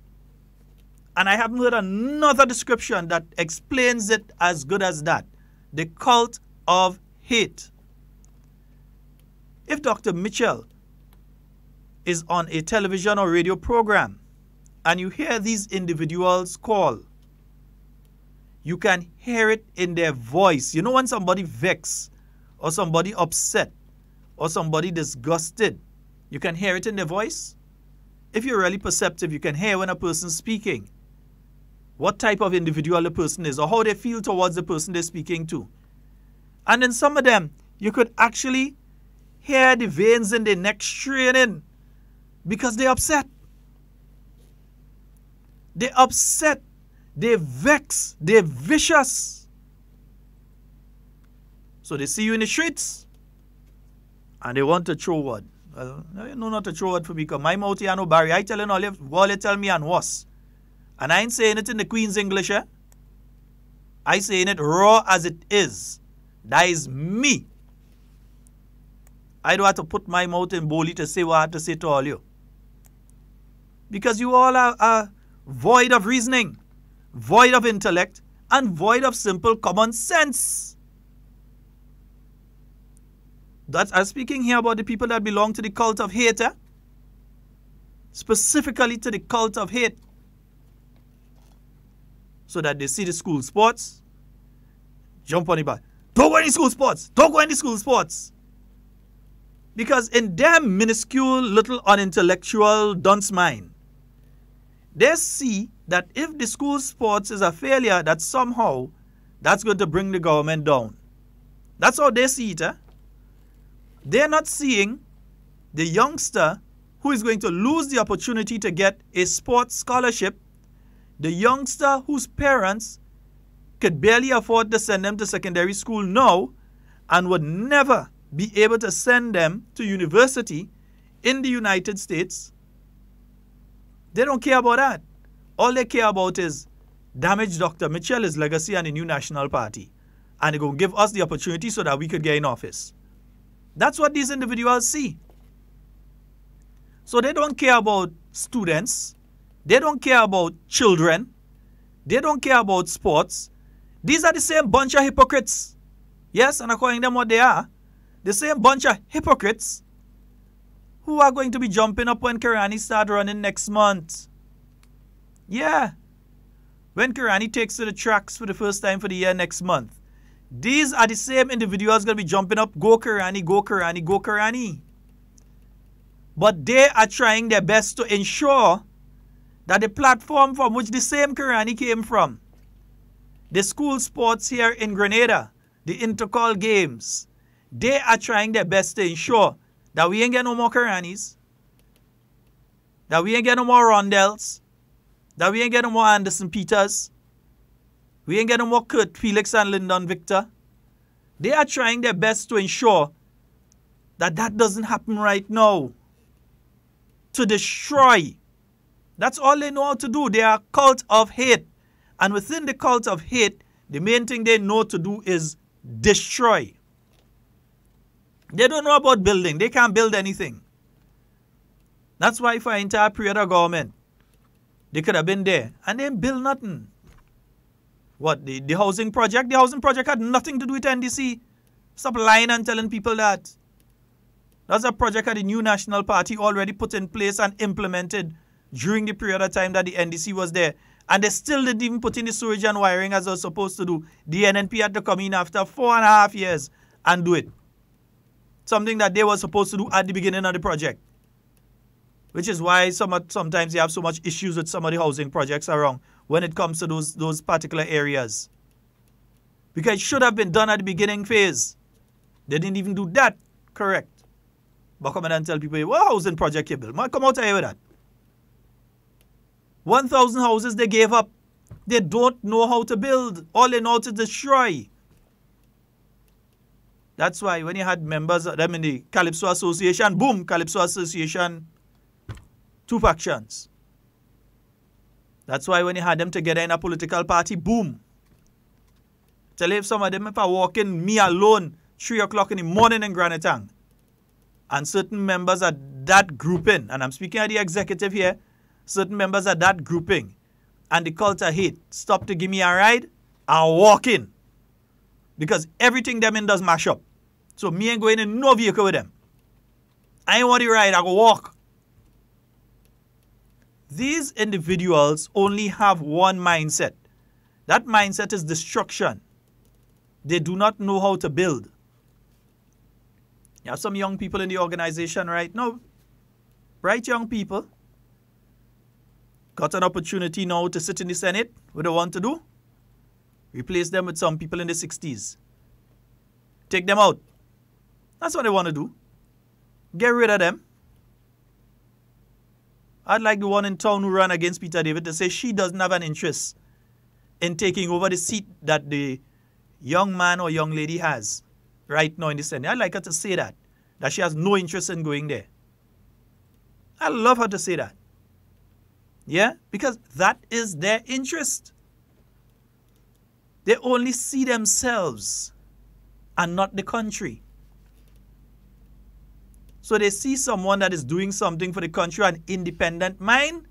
[SPEAKER 2] And I haven't heard another description that explains it as good as that. The cult of hate. If Dr. Mitchell is on a television or radio program and you hear these individuals call, you can hear it in their voice. You know when somebody vexed or somebody upset or somebody disgusted, you can hear it in their voice. If you're really perceptive, you can hear when a person's speaking what type of individual the person is or how they feel towards the person they're speaking to. And in some of them, you could actually hear the veins in their neck straining because they're upset. They're upset. They're vexed. They're vicious. So they see you in the streets and they want to throw word. Well, no, not to throw word for me because my mouth here no barrier. I tell you all you tell me and worse. And I ain't saying it in the Queen's English, eh? I saying it raw as it is. That is me. I don't have to put my mouth in boldly to say what I have to say to all you. Because you all are void of reasoning, void of intellect, and void of simple common sense. I'm speaking here about the people that belong to the cult of hate, specifically to the cult of hate. So that they see the school sports, jump on the bus. Don't go in the school sports. Don't go in the school sports. Because in their minuscule, little unintellectual dunce mind, they see that if the school sports is a failure, that somehow that's going to bring the government down. That's how they see it. They're not seeing the youngster who is going to lose the opportunity to get a sports scholarship, the youngster whose parents could barely afford to send them to secondary school now and would never be able to send them to university in the United States. They don't care about that. All they care about is damage Dr. Mitchell, his legacy, and the new National Party. And they're going to give us the opportunity so that we could get in office. That's what these individuals see. So they don't care about students. They don't care about children. They don't care about sports. These are the same bunch of hypocrites. Yes, and according to them what they are, the same bunch of hypocrites who are going to be jumping up when Kirani start running next month. Yeah. When Kirani takes to the tracks for the first time for the year next month. These are the same individuals going to be jumping up, go Kirani, go Kirani, go Kirani. But they are trying their best to ensure that the platform from which the same Kirani came from, the school sports here in Grenada, the intercall games, they are trying their best to ensure that we ain't get no more Kiranis, that we ain't get no more Rondels, that we ain't get no more Anderson Peters, we ain't get no more Kurt Felix and Lyndon Victor. They are trying their best to ensure that that doesn't happen right now. To destroy. That's all they know how to do. They are a cult of hate. And within the cult of hate, the main thing they know to do is destroy. They don't know about building. They can't build anything. That's why for an entire period of government, they could have been there and they didn't build nothing. What, the housing project? The housing project had nothing to do with NDC. Stop lying and telling people that. That's a project that the new National Party already put in place and implemented during the period of time that the NDC was there. And they still didn't even put in the sewage and wiring as they were supposed to do. The NNP had to come in after 4.5 years and do it. Something that they were supposed to do at the beginning of the project. Which is why sometimes you have so much issues with some of the housing projects around when it comes to those particular areas. Because it should have been done at the beginning phase. They didn't even do that correct. But come in and tell people, what housing project you build? Man, come out here with that. 1,000 houses they gave up. They don't know how to build. All they know how to destroy. That's why when you had members of them in the Calypso Association, boom, Calypso Association, 2 factions. That's why when you had them together in a political party, boom. Tell you if some of them, if I walk in, me alone, 3 o'clock in the morning in Granatang, and certain members of that grouping, and I'm speaking of the executive here, certain members of that grouping, and the cult of hate, stop to give me a ride, I'll walk in. Because everything them in does mash up. So me ain't going in no vehicle with them. I ain't want to ride, I go walk. These individuals only have one mindset. That mindset is destruction. They do not know how to build. You have some young people in the organization right now, bright young people, got an opportunity now to sit in the Senate. What they want to do? Replace them with some people in the 60s. Take them out. That's what they want to do. Get rid of them. I'd like the one in town who ran against Peter David to say she doesn't have an interest in taking over the seat that the young man or young lady has right now in the Senate. I'd like her to say that she has no interest in going there. I'd love her to say that. Yeah? Because that is their interest. They only see themselves and not the country. So they see someone that is doing something for the country, an independent mind,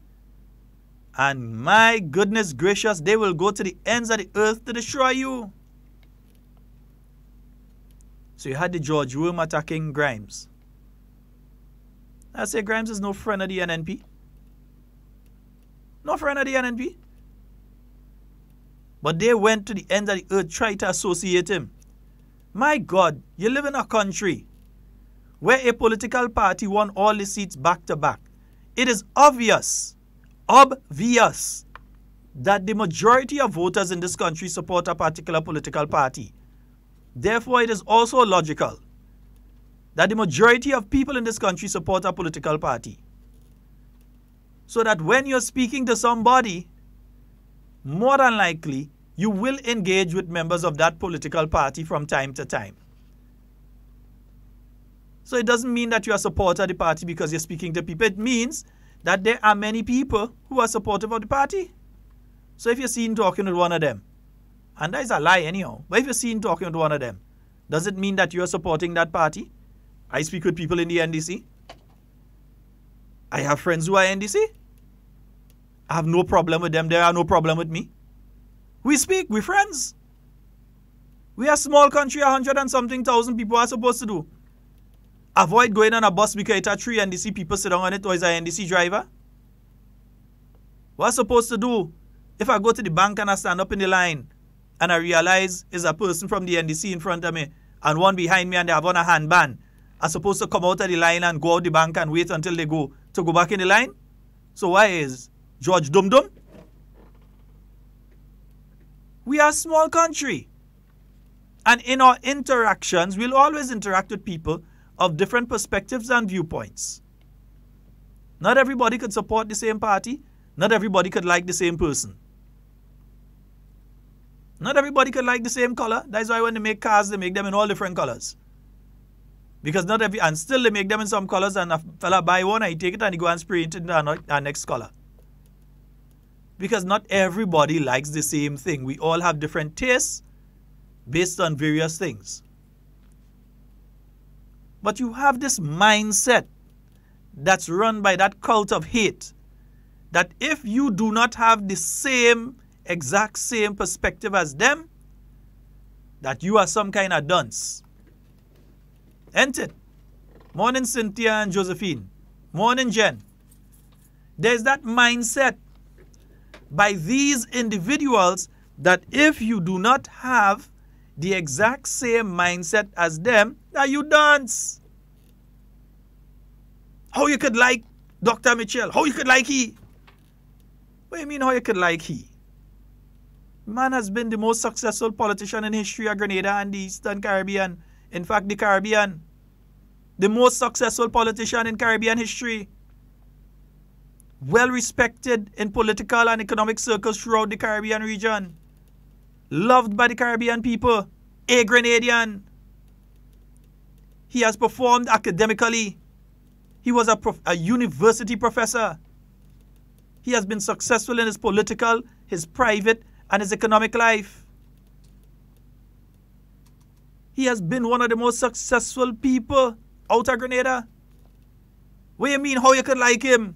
[SPEAKER 2] And my goodness gracious, they will go to the ends of the earth to destroy you. So you had the George Worm attacking Grimes. I say Grimes is no friend of the NNP. No friend of the NNP. But they went to the ends of the earth, tried to associate him. My God, you live in a country where a political party won all the seats back to back. It is obvious that the majority of voters in this country support a particular political party. Therefore, it is also logical that the majority of people in this country support a political party. So that when you're speaking to somebody, more than likely, you will engage with members of that political party from time to time. So it doesn't mean that you're a supporter of the party because you're speaking to people. It means that there are many people who are supportive of the party. So if you're seen talking with one of them, and that is a lie anyhow, but if you're seen talking with one of them, does it mean that you're supporting that party? I speak with people in the NDC. I have friends who are NDC. I have no problem with them. They have no problem with me. We speak. We're friends. We are a small country, 100 and something thousand people are supposed to do. Avoid going on a bus because it's a 3 NDC people sit down on it or is an NDC driver. What I'm supposed to do if I go to the bank and I stand up in the line and I realize it's a person from the NDC in front of me and one behind me and they have on a handband, I'm supposed to come out of the line and go out the bank and wait until they go to go back in the line? So why is George Dum Dum? We are a small country. And in our interactions, we'll always interact with people of different perspectives and viewpoints. Not everybody could support the same party. Not everybody could like the same person. Not everybody could like the same color. That's why when they make cars, they make them in all different colors. Because and still they make them in some colors and a fella buy one and he take it and he go and spray it in the next color. Because not everybody likes the same thing. We all have different tastes based on various things. But you have this mindset that's run by that cult of hate that if you do not have the exact same perspective as them, that you are some kind of dunce. Ain't it? Morning, Cynthia and Josephine. Morning, Jen. There's that mindset by these individuals that if you do not have the exact same mindset as them, that you dance. How you could like Dr. Mitchell? How you could like he? What do you mean how you could like he? Man has been the most successful politician in history of Grenada and the Eastern Caribbean. In fact, the Caribbean. The most successful politician in Caribbean history. Well respected in political and economic circles throughout the Caribbean region. Loved by the Caribbean people. A Grenadian. He has performed academically. He was a university professor. He has been successful in his political, his private, and his economic life. He has been one of the most successful people out of Grenada. What do you mean how you could like him?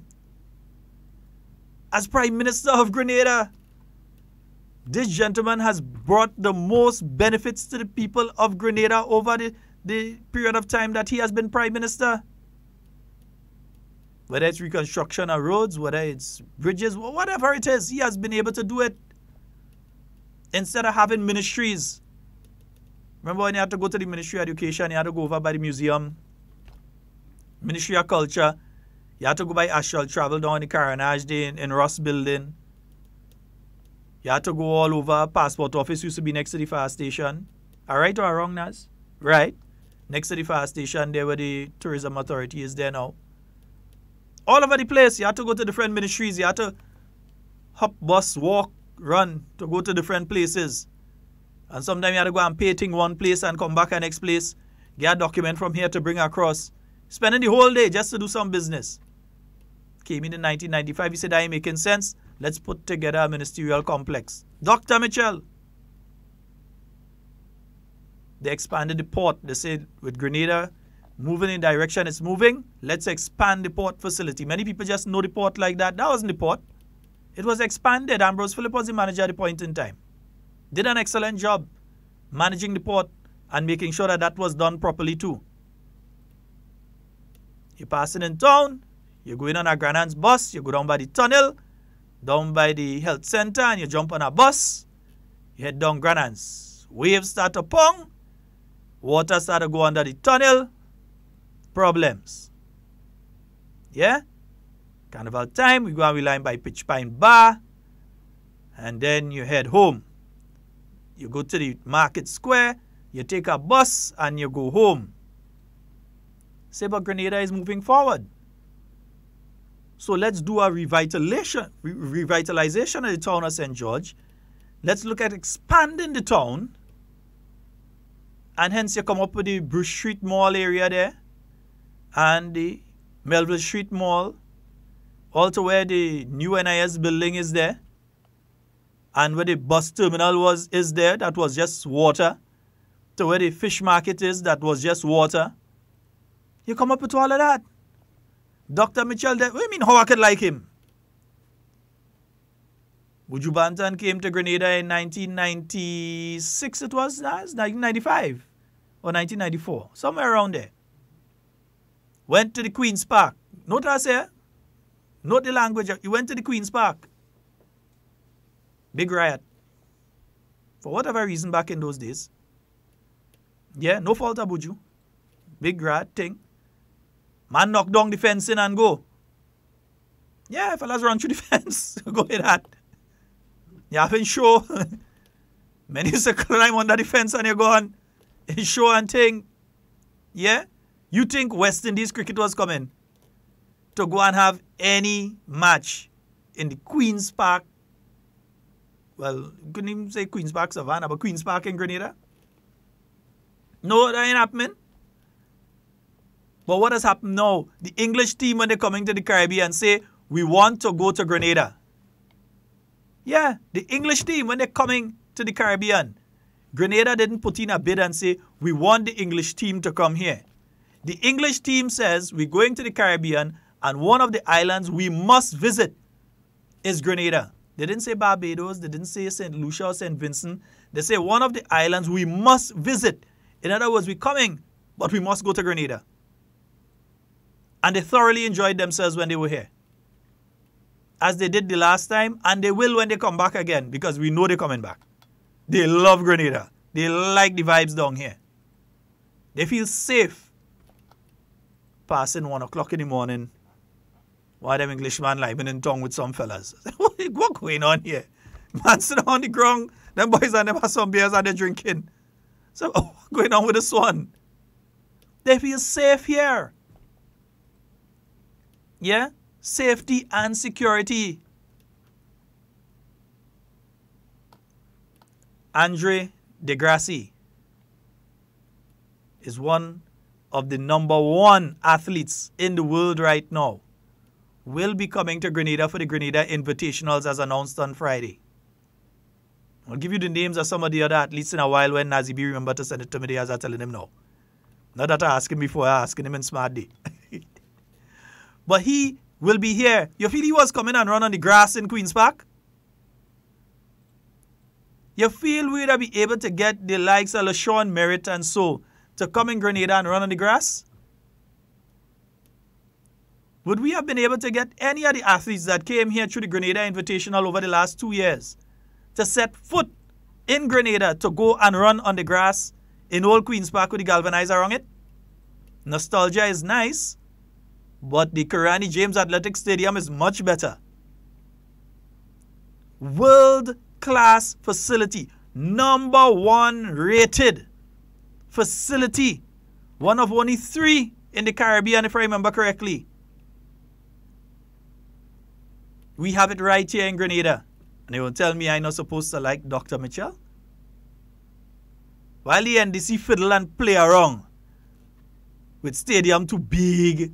[SPEAKER 2] As Prime Minister of Grenada, this gentleman has brought the most benefits to the people of Grenada over the period of time that he has been Prime Minister. Whether it's reconstruction of roads, whether it's bridges, whatever it is, he has been able to do it. Instead of having ministries. Remember when you had to go to the Ministry of Education, you had to go over by the museum, Ministry of Culture, you had to go by Astral Travel down in the Carriacou Day in Ross Building. You had to go all over. Passport office used to be next to the fire station. Alright or wrong, Naz? Right. Next to the fire station there where the tourism authority is there now. All over the place, you had to go to different ministries. You had to hop, bus, walk, run to go to different places. And sometimes you had to go and pay thing one place and come back the next place. Get a document from here to bring across. Spending the whole day just to do some business. Came in 1995, he said, that ain't making sense. Let's put together a ministerial complex. Dr. Mitchell. They expanded the port. They said with Grenada moving in direction it's moving, let's expand the port facility. Many people just know the port like that. That wasn't the port. It was expanded. Ambrose Phillip was the manager at the point in time. Did an excellent job managing the port and making sure that that was done properly too. You're passing in town, you're going on a Grandans bus, you go down by the tunnel, down by the health center, and you jump on a bus, you head down Grandans. Waves start to pong, water start to go under the tunnel, problems. Yeah? Carnival time, we go and we line by Pitch Pine Bar, and then you head home. You go to the market square, you take a bus, and you go home. Say, but Grenada is moving forward. So let's do a revitalization of the town of St. George. Let's look at expanding the town. And hence you come up with the Bruce Street Mall area there. And the Melville Street Mall. Also where the new NIS building is there. And where the bus terminal is there, that was just water. To where the fish market is, that was just water. You come up with all of that. Dr. Mitchell, what do you mean how I could like him? Buju Banton came to Grenada in 1996, it was? 1995 or 1994, somewhere around there. Went to the Queen's Park. Note what I say? Note the language. He went to the Queen's Park. Big riot. For whatever reason back in those days. Yeah, no fault of Buju. Big riot thing. Man knock down the fencing and go. Yeah, fellas run through the fence. Go with that. You haven't show. Many used to climb under the fence and you go on. And show and thing. Yeah? You think West Indies cricket was coming to go and have any match in the Queen's Park? Well, you couldn't even say Queen's Park Savannah, but Queen's Park in Grenada? No, that ain't happening. But what has happened now? The English team, when they're coming to the Caribbean, say, we want to go to Grenada. Yeah, the English team, when they're coming to the Caribbean, Grenada didn't put in a bid and say, we want the English team to come here. The English team says, we're going to the Caribbean, and one of the islands we must visit is Grenada. They didn't say Barbados, they didn't say St. Lucia or St. Vincent. They say one of the islands we must visit. In other words, we're coming, but we must go to Grenada. And they thoroughly enjoyed themselves when they were here. As they did the last time, and they will when they come back again, because we know they're coming back. They love Grenada. They like the vibes down here. They feel safe passing 1 o'clock in the morning while them Englishman lying in tongue with some fellas. What going on here? Man sitting on the ground, them boys and them have some beers and they're drinking. So, what's going on with this one? They feel safe here. Yeah? Safety and security. Andre Degrassi is one of the #1 athletes in the world right now. Will be coming to Grenada for the Grenada Invitationals as announced on Friday. I'll give you the names of some of the other athletes in a while when Nazi B remember to send it to me as I'm telling him now. Not that I ask him before, I asking him in smart day. But he will be here. You feel he was coming and run on the grass in Queen's Park? You feel we'd be able to get the likes of LaShawn Merritt and so to come in Grenada and run on the grass? Would we have been able to get any of the athletes that came here through the Grenada Invitational over the last 2 years to set foot in Grenada to go and run on the grass in Old Queen's Park with the galvanizer around it? Nostalgia is nice, but the Karani James Athletic Stadium is much better. World-class facility. #1 rated facility. One of only 3 in the Caribbean, if I remember correctly. We have it right here in Grenada. And they will tell me I'm not supposed to like Dr. Mitchell? While the NDC fiddle and play around with stadium too big,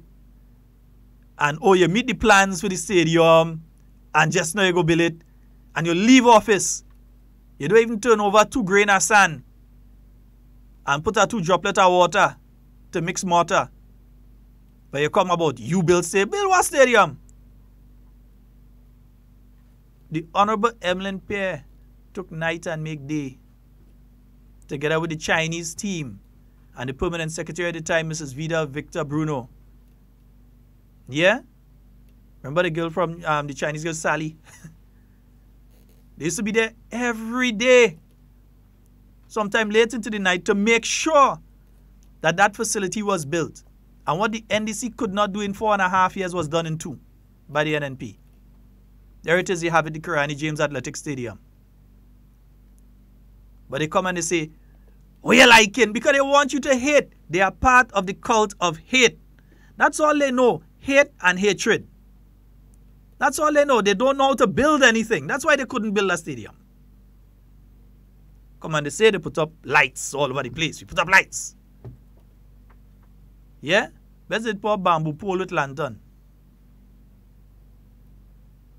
[SPEAKER 2] and you meet the plans for the stadium, and just now you go build it, and you leave office, you don't even turn over 2 grain of sand and put a 2 droplet of water to mix mortar. But you come about, you build what stadium? the Honorable Emlyn Pierre took night and make day, together with the Chinese team and the permanent secretary at the time, Mrs. Vida Victor Bruno. Yeah? Remember the girl from, the Chinese girl, Sally? They used to be there every day, sometime late into the night, to make sure that that facility was built. And what the NDC could not do in 4.5 years was done in 2 by the NNP. There it is, you have it, the Karani James Athletic Stadium. But they come and they say, we are liking, because they want you to hate. They are part of the cult of hate. That's all they know, hate and hatred. That's all they know. They don't know how to build anything. That's why they couldn't build a stadium. Come and they say they put up lights all over the place. We put up lights. Yeah? Where's the poor bamboo pole with lantern?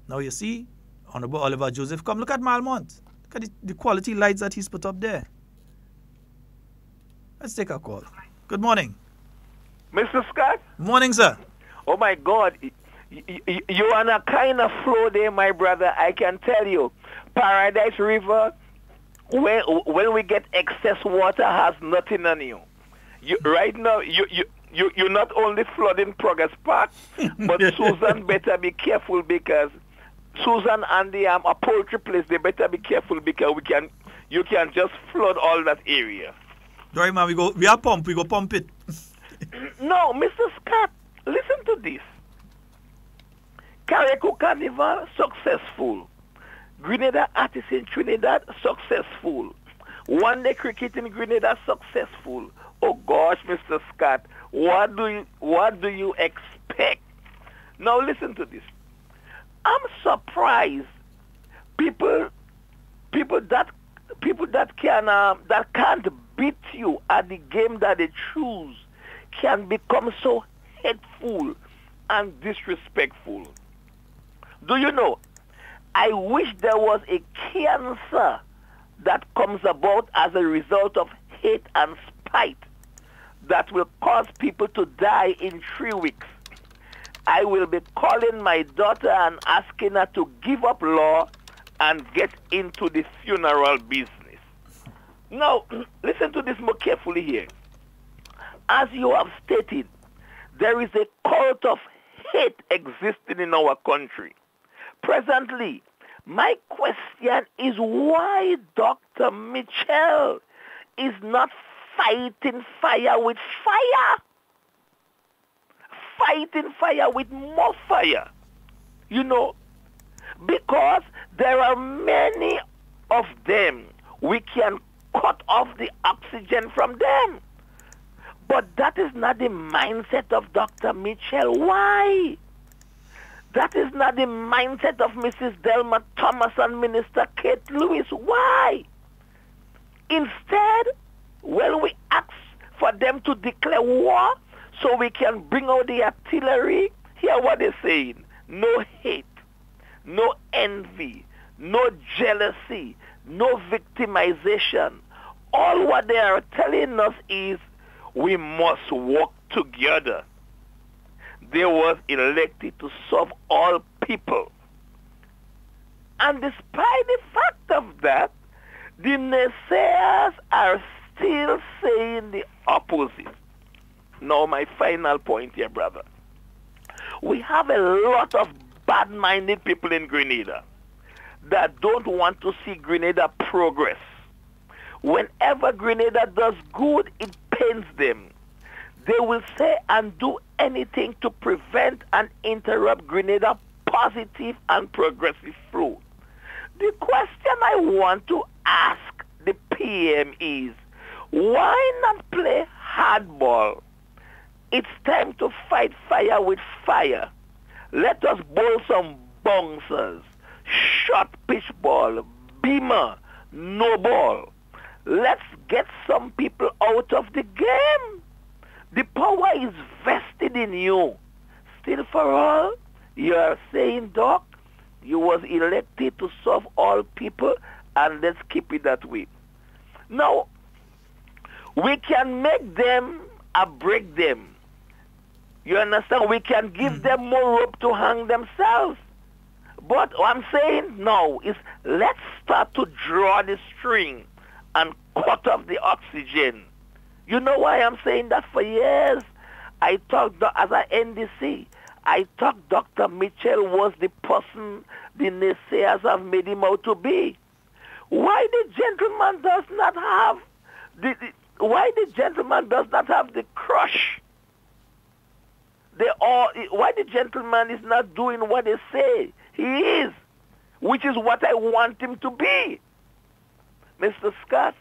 [SPEAKER 2] Now you see, Honorable Oliver Joseph, come look at Malmont. Look at the quality lights that he's put up there. Let's take a call. Good morning.
[SPEAKER 4] Mr. Scott?
[SPEAKER 2] Morning, sir.
[SPEAKER 4] Oh, my God. You're on a kind of flow there, my brother. I can tell you. Paradise River, when we get excess water, has nothing on you. Right now, you're not only flooding Progress Park, but Susan better be careful, because Susan and the a poultry place, they better be careful, because you can just flood all that area.
[SPEAKER 2] Right, man, we go pump it.
[SPEAKER 4] No, Mr. Scott, listen to this. Carriacou Carnival, successful. Grenada Artists in Trinidad, successful. One Day Cricket in Grenada, successful. Oh gosh, Mr. Scott, what do you expect? Now listen to this. I'm surprised people that can't beat you at the game that they choose can become so hateful and disrespectful. Do you know? I wish there was a cancer that comes about as a result of hate and spite that will cause people to die in 3 weeks. I will be calling my daughter and asking her to give up law and get into the funeral business. Now, listen to this more carefully here. As you have stated, there is a cult of hate existing in our country. Presently, my question is why Dr. Mitchell is not fighting fire with fire. Fighting fire with more fire. You know, because there are many of them. We can cut off the oxygen from them. But that is not the mindset of Dr. Mitchell. Why? That is not the mindset of Mrs. Delma Thomas and Minister Kate Lewis. Why? Instead, when we ask for them to declare war so we can bring out the artillery, hear what they're saying. No hate, no envy, no jealousy, no victimization. All what they are telling us is we must work together. They was elected to serve all people. And despite the fact of that, the naysayers are still saying the opposite. Now, my final point here, brother. We have a lot of bad-minded people in Grenada that don't want to see Grenada progress. Whenever Grenada does good, it pains them. They will say and do anything to prevent and interrupt Grenada's positive and progressive flow. The question I want to ask the PM is, why not play hardball? It's time to fight fire with fire. Let us bowl some bouncers, short pitch ball, beamer, no ball. Let's get some people out of the game. The power is vested in you. Still for all, you are saying, Doc, you was elected to serve all people, and let's keep it that way. Now, we can make them or break them. You understand? We can give them more rope to hang themselves. But what I'm saying now is let's start to draw the string and cut off the oxygen. You know why I'm saying that? For years, I talked as an NDC. I thought Dr. Mitchell was the person the naysayers have made him out to be. Why the gentleman does not have the crush? Why the gentleman is not doing what they say he is, which is what I want him to be. Mr. Scott,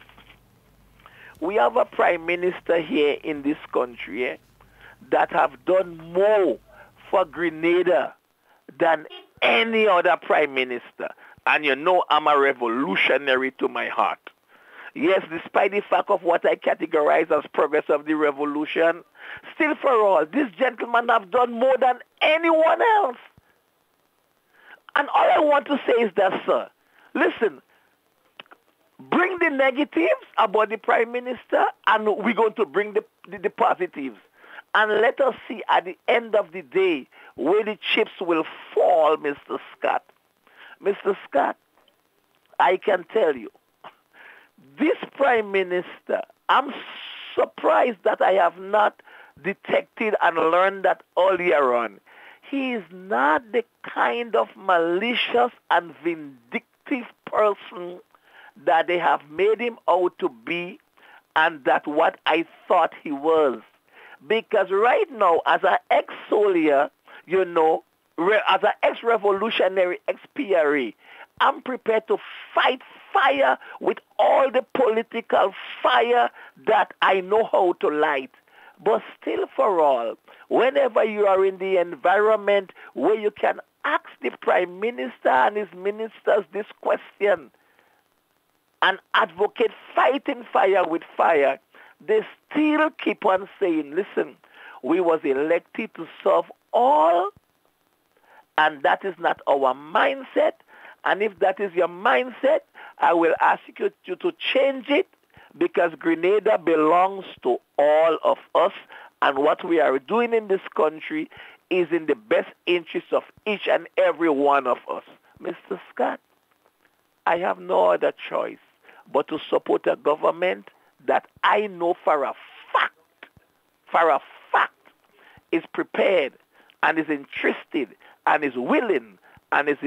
[SPEAKER 4] we have a prime minister here in this country that have done more for Grenada than any other prime minister. And you know I'm a revolutionary to my heart. Yes, despite the fact of what I categorize as progress of the revolution, still for all, this gentleman have done more than anyone else. And all I want to say is that, sir, listen, bring the negatives about the prime minister, and we're going to bring the positives. And let us see at the end of the day where the chips will fall, Mr. Scott. Mr. Scott, I can tell you, this prime minister, I'm surprised that I have not detected and learned that earlier on. He is not the kind of malicious and vindictive person that they have made him out to be, and that what I thought he was. Because right now, as an ex-soldier, as an ex-revolutionary, ex-PRA, I'm prepared to fight fire with all the political fire that I know how to light. But still for all, whenever you are in the environment where you can ask the Prime Minister and his ministers this question and advocate fighting fire with fire, they still keep on saying, listen, we was elected to serve all, and that is not our mindset. And if that is your mindset, I will ask you to change it, because Grenada belongs to all of us, and what we are doing in this country is in the best interest of each and every one of us. Mr. Scott, I have no other choice but to support a government that I know for a fact, is prepared and is interested and is willing and is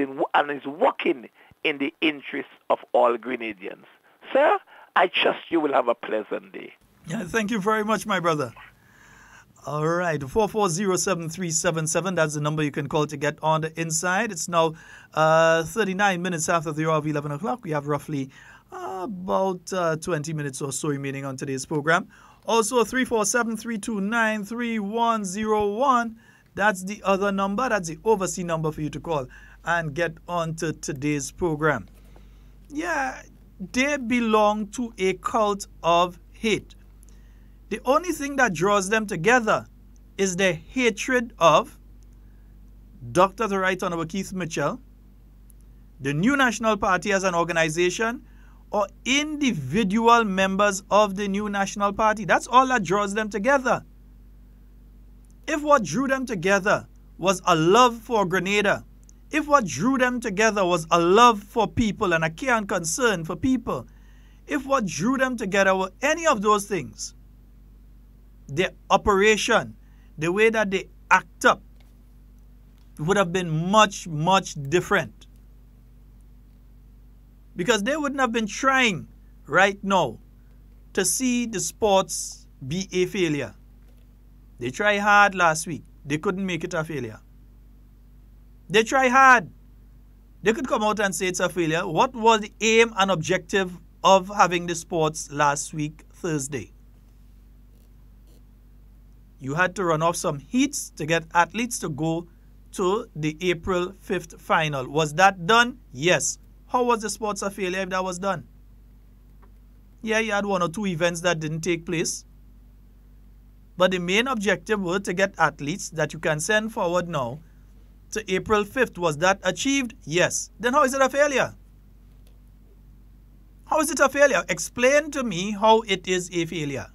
[SPEAKER 4] working in the interest of all Grenadians. Sir, I trust you will have a pleasant day.
[SPEAKER 2] Yeah, thank you very much, my brother. All right, 4407377, that's the number you can call to get on the inside. It's now 39 minutes after the hour of 11 o'clock. We have roughly about 20 minutes or so remaining on today's program. Also, 347-329-3101. That's the other number. That's the overseas number for you to call and get on to today's program. Yeah, they belong to a cult of hate. The only thing that draws them together is their hatred of Dr. the Right Honorable Keith Mitchell, the New National Party as an organization, or individual members of the New National Party. That's all that draws them together. If what drew them together was a love for Grenada, if what drew them together was a love for people and a care and concern for people, if what drew them together were any of those things, their operation, the way that they act up, would have been much, much different. Because they wouldn't have been trying right now to see the sports be a failure. They tried hard last week. They couldn't make it a failure. They tried hard. They could come out and say it's a failure. What was the aim and objective of having the sports last week, Thursday? You had to run off some heats to get athletes to go to the April 5th final. Was that done? Yes. How was the sports a failure if that was done? Yeah, you had one or two events that didn't take place. But the main objective was to get athletes that you can send forward now to April 5th. Was that achieved? Yes. Then how is it a failure? How is it a failure? Explain to me how it is a failure.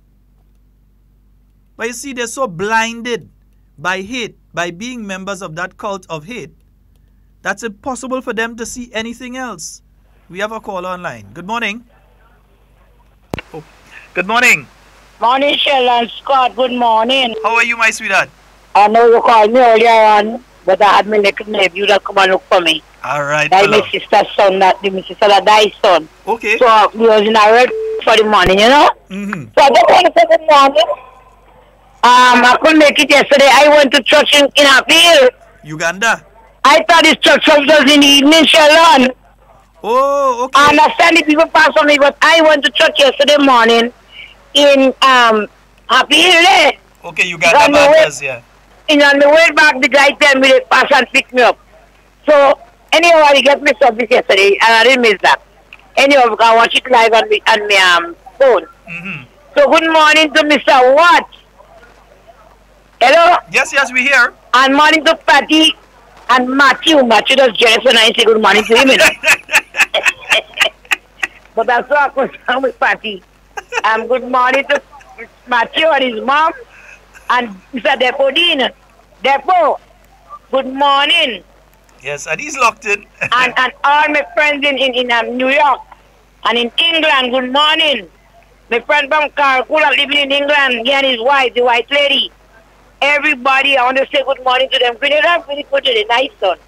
[SPEAKER 2] But you see, they're so blinded by hate, by being members of that cult of hate, that's impossible for them to see anything else. We have a caller online. Good morning. Oh. Good morning.
[SPEAKER 5] Morning, Sheldon Scott. Good morning.
[SPEAKER 2] How are you, my sweetheart?
[SPEAKER 5] I know you called me earlier on, but I had my little nephew that come and look for me.
[SPEAKER 2] All right.
[SPEAKER 5] That's my sister's son, my sister that died son.
[SPEAKER 2] Okay.
[SPEAKER 5] So we was in a red for the morning, you know?
[SPEAKER 2] Mm-hmm.
[SPEAKER 5] So I just want to say good morning. I couldn't make it yesterday. I went to church in Appeal.
[SPEAKER 2] Uganda.
[SPEAKER 5] I thought this church was in the evening, Sheldon.
[SPEAKER 2] Oh, okay.
[SPEAKER 5] I understand the people pass on me, but I went to church yesterday morning in Appeal.
[SPEAKER 2] Okay, Uganda Baptist, yeah.
[SPEAKER 5] And on the way back, the guy tell me to pass and pick me up. So, anyhow, he got me service yesterday, and I didn't miss that. Anyhow, because I watch it live on my phone.
[SPEAKER 2] Mm-hmm.
[SPEAKER 5] So, good morning to Mr. Watt. Hello?
[SPEAKER 2] Yes, we hear.
[SPEAKER 5] And morning to Patty and Matthew. Matthew does jealous when I say good morning to him. You know? But that's why I was with Patty. Good morning to Matthew and his mom. And Mr. Depo Dean. Depo, good morning.
[SPEAKER 2] Yes, and he's locked in.
[SPEAKER 5] and all my friends in New York and in England, good morning. My friend from Carriacou living in England, he and his wife, the white lady. Everybody, I want to say good morning to them. Grenada really put it a nice son.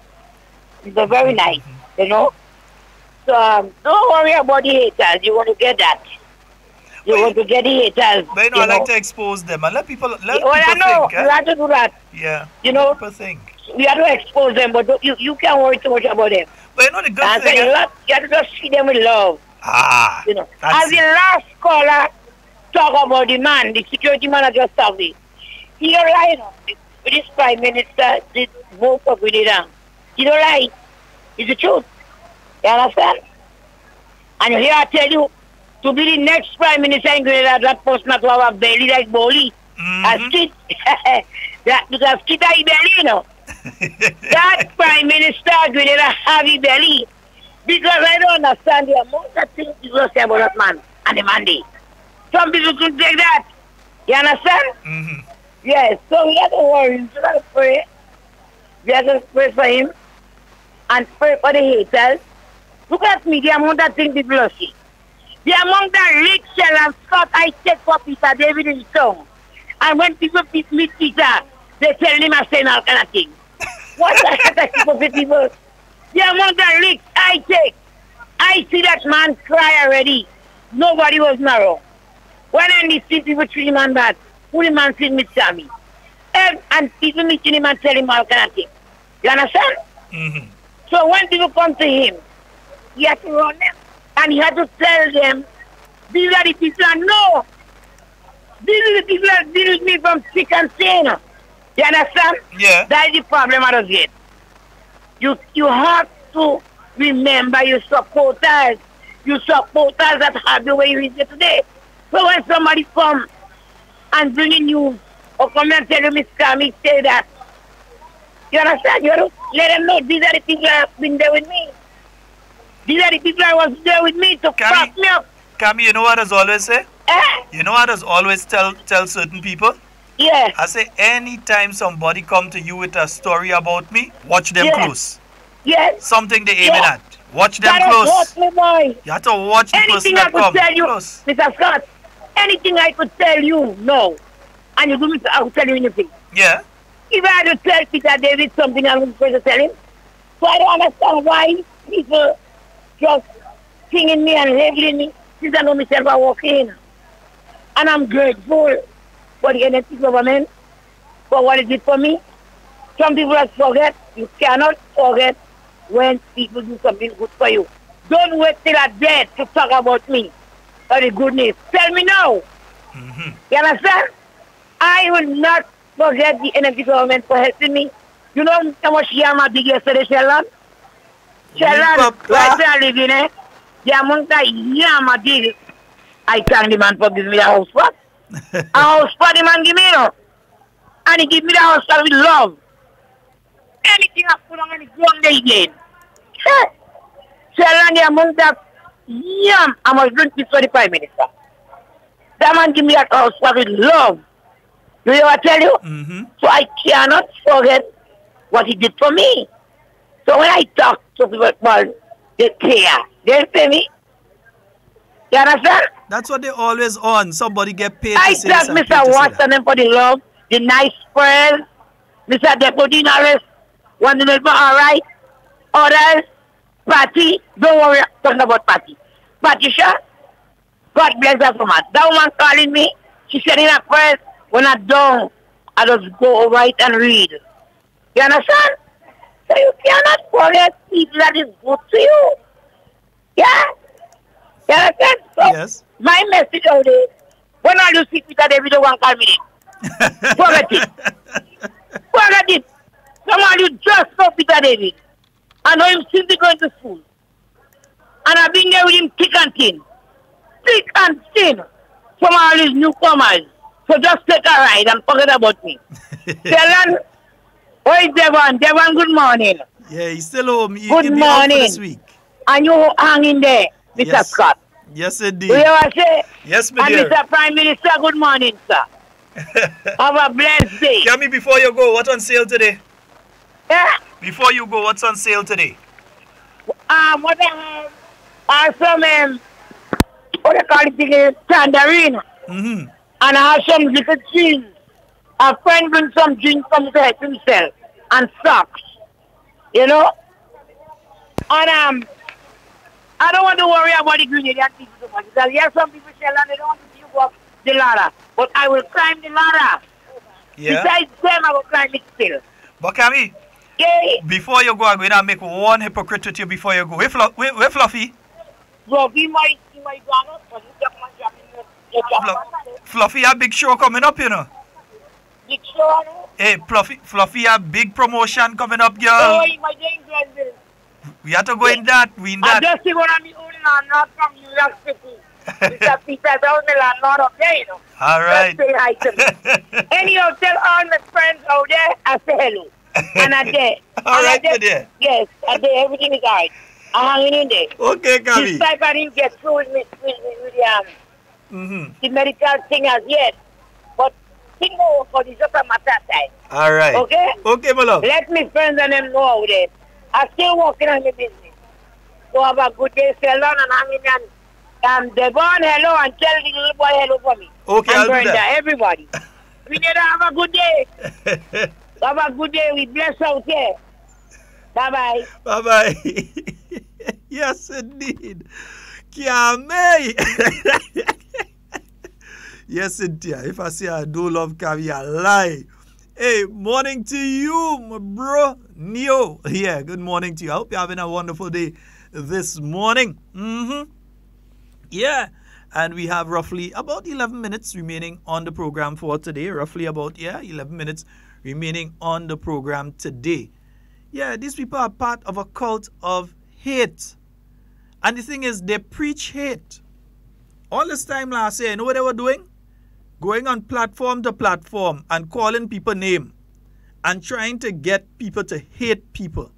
[SPEAKER 5] They're very nice, you know. So don't worry about the haters. You want to get that. You want to get the haters.
[SPEAKER 2] But I like to expose them and let people think.
[SPEAKER 5] I know. You have to do that.
[SPEAKER 2] Yeah.
[SPEAKER 5] You know.
[SPEAKER 2] People think.
[SPEAKER 5] We have to expose them, but you can't worry too much about them.
[SPEAKER 2] But you know the good thing.
[SPEAKER 5] You have to just see them with love.
[SPEAKER 2] Ah.
[SPEAKER 5] You know. As the last caller talk about the man, the security man that just talked it. He don't lie, you know. With this Prime Minister did vote for Grenada. He don't lie. It's the truth. You understand? And here I tell you, to be the next Prime Minister in Grenada, that person has to have a belly like Boli.
[SPEAKER 2] Mm-hmm.
[SPEAKER 5] Because Skid has a belly, you know. That Prime Minister of Grenada have a belly. Because I don't understand the amount of things people say about that man and the Monday. Some people couldn't take that. You understand?
[SPEAKER 2] Mm-hmm.
[SPEAKER 5] Yes, so we have to worry. We have to pray. We have to pray for him and pray for the haters. Look at me, the amount of things people see. The amount of leaks, Sheldon Scott, I take for Peter David in song. And when people meet Peter, they tell him I say all kind of things. What the heck of people? The amount of leaks I take. I see that man cry already. Nobody was narrow. When I see people treat him and bad, who the man see me Sammy? And people meeting him and tell him all kind of things. You understand?
[SPEAKER 2] Mm-hmm.
[SPEAKER 5] So when people come to him, he has to run them. And he had to tell them, these are the people I know. These are the people that deal with me from sick and sane. You understand?
[SPEAKER 2] Yeah.
[SPEAKER 5] That is the problem I don't get. You have to remember your supporters. Your supporters that have the way you is today. So when somebody come and bring in news or come and tell you, Miss Kami, say that. You understand? You have to let them know these are the people that have been there with me. These are the people that was there with me to back me up.
[SPEAKER 2] Kami, you know what I always say? You know what I always tell certain people?
[SPEAKER 5] Yeah.
[SPEAKER 2] I say anytime somebody come to you with a story about me, watch them close.
[SPEAKER 5] Yes.
[SPEAKER 2] Something they aiming at. Watch them
[SPEAKER 5] that
[SPEAKER 2] close.
[SPEAKER 5] Watch me, boy.
[SPEAKER 2] You have to watch the person that come.
[SPEAKER 5] Anything I could tell you,
[SPEAKER 2] close.
[SPEAKER 5] Mr. Scott, anything I could tell you, no. And you give me, I will tell you anything.
[SPEAKER 2] Yeah.
[SPEAKER 5] If I had to tell Peter David something, I was going to tell him. So I don't understand why people just singing me and labeling me since I know myself I walk in. And I'm grateful for the NSC government, for what it did for me. Some people just forget. You cannot forget when people do something good for you. Don't wait till I'm dead to talk about me or the goodness. Tell me now.
[SPEAKER 2] Mm-hmm.
[SPEAKER 5] You understand? I will not forget the NSC government for helping me. You know how much yam I did yesterday, Sheldon? Sheldon, right where I live in, the amount of yam I did, I thank the man for giving me the house spot. A house spot the man give me, you know. And he give me the house spot with love. Anything I put on the ground, they did. Sheldon, the amount of yam I must drink this for the Prime Minister. That man give me that house spot with love. Do you know what I tell you?
[SPEAKER 2] Mm-hmm.
[SPEAKER 5] So I cannot forget what he did for me. So when I talk to people, they care. They pay me. You understand?
[SPEAKER 2] That's what they always on. Somebody get paid
[SPEAKER 5] I
[SPEAKER 2] to say
[SPEAKER 5] thank
[SPEAKER 2] this and paid
[SPEAKER 5] Mr.
[SPEAKER 2] to say
[SPEAKER 5] Watson
[SPEAKER 2] that.
[SPEAKER 5] for the love, the nice prayers. Mr. Deputy Norris, want to make me all right. Others, Patty, don't worry, I'm talking about Patty. Patricia, God bless her so much. That woman calling me, she said in her prayers, when I'm done, I just go over it and read. You understand? So you cannot forget people that is good to you. Yeah? You understand? So
[SPEAKER 2] Yes.
[SPEAKER 5] my message out there, when I do see Peter David, don't want to call me name. Forget it. Forget it. Someone you just saw Peter David. I know him since he going to school. And I've been there with him thick and thin. Thick and thin. Some of all these newcomers. So just take a ride and forget about me. Sheldon, where is Devon? Devon, good morning.
[SPEAKER 2] Yeah, he's still home.
[SPEAKER 5] Good
[SPEAKER 2] He'll be out for
[SPEAKER 5] morning.
[SPEAKER 2] this week.
[SPEAKER 5] And you hang in there, Mr.
[SPEAKER 2] Yes.
[SPEAKER 5] Scott.
[SPEAKER 2] Yes,
[SPEAKER 5] Do
[SPEAKER 2] indeed.
[SPEAKER 5] you ever say?
[SPEAKER 2] Yes, my
[SPEAKER 5] And
[SPEAKER 2] dear.
[SPEAKER 5] Mr. Prime Minister, good morning, sir. Have a blessed day.
[SPEAKER 2] Tell me before you go, what's on sale today?
[SPEAKER 5] Yeah.
[SPEAKER 2] Before you go, what's on sale today?
[SPEAKER 5] What I have some, what they call it, tangerine.
[SPEAKER 2] Mm-hmm.
[SPEAKER 5] And I have some little jeans. A friend brings some jeans from there himself. And socks. You know? And I don't want to worry about the Grenadian people so much. Because yes, some people say, they don't want to see you go up the ladder. But I will climb the ladder.
[SPEAKER 2] Yeah.
[SPEAKER 5] Besides them, I will climb it still.
[SPEAKER 2] But Cammy,
[SPEAKER 5] Yeah.
[SPEAKER 2] before you go, I'm going to make one hypocrite with you before you go. Where Fluffy?
[SPEAKER 5] So, be my donut, but you just want to drop in the
[SPEAKER 2] Fluffy, a big show coming up, you know.
[SPEAKER 5] big show, no?
[SPEAKER 2] Hey, Fluffy, a big promotion coming up, girl.
[SPEAKER 5] Oh, my day, Glenville.
[SPEAKER 2] We have to go in that. We in
[SPEAKER 5] I
[SPEAKER 2] that.
[SPEAKER 5] just see one of the only landlord from New York City. Mr. Peter, that was the landlord up there, you know.
[SPEAKER 2] All right.
[SPEAKER 5] Just say hi to me. Anyhow, tell all my friends out there, I say hello. And I there.
[SPEAKER 2] All right,
[SPEAKER 5] my
[SPEAKER 2] my dear.
[SPEAKER 5] Yes, I there. Everything is all right. I'm hanging in there.
[SPEAKER 2] Okay,
[SPEAKER 5] This
[SPEAKER 2] Cammy.
[SPEAKER 5] type I didn't get through with
[SPEAKER 2] Mm-hmm.
[SPEAKER 5] the medical thing as yet. But think more for the just a matter of time.
[SPEAKER 2] All right.
[SPEAKER 5] Okay?
[SPEAKER 2] Okay, my love.
[SPEAKER 5] Let me friends and them know out there. I'm still working on the business. So have a good day, Sheldon, and hanging and Devon, hello, and tell the little boy hello for me.
[SPEAKER 2] Okay,
[SPEAKER 5] and
[SPEAKER 2] I'll do
[SPEAKER 5] Brenda,
[SPEAKER 2] that.
[SPEAKER 5] everybody. We need to have a good day. Have a good day. We bless out here. Bye-bye.
[SPEAKER 2] Bye-bye. Yes, indeed. Kiame. Yes, Cynthia. If I say I do love Kiame, I lie. Hey, morning to you, my bro. Neo. Yeah, good morning to you. I hope you're having a wonderful day this morning. Mm-hmm. Yeah. And we have roughly about 11 minutes remaining on the program for today. Roughly about, 11 minutes remaining on the program today. Yeah, these people are part of a cult of hate. And the thing is, they preach hate. All this time last year, you know what they were doing? Going on platform to platform and calling people name and trying to get people to hate people.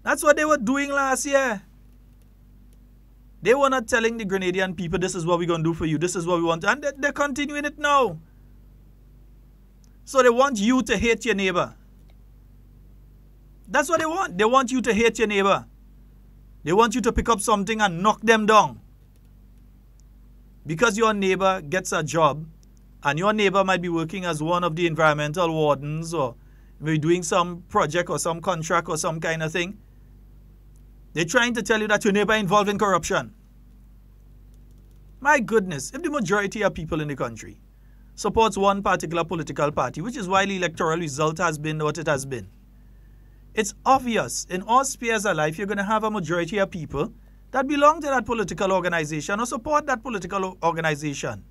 [SPEAKER 2] That's what they were doing last year. They were not telling the Grenadian people, this is what we're going to do for you, this is what we want to, and they're continuing it now. So they want you to hate your neighbor. That's what they want. They want you to hate your neighbor. They want you to pick up something and knock them down. Because your neighbor gets a job, and your neighbor might be working as one of the environmental wardens, or maybe doing some project or some contract or some kind of thing. They're trying to tell you that your neighbor involved in corruption. My goodness, if the majority of people in the country supports one particular political party, which is why the electoral result has been what it has been, it's obvious in all spheres of life you're going to have a majority of people that belong to that political organization or support that political organization.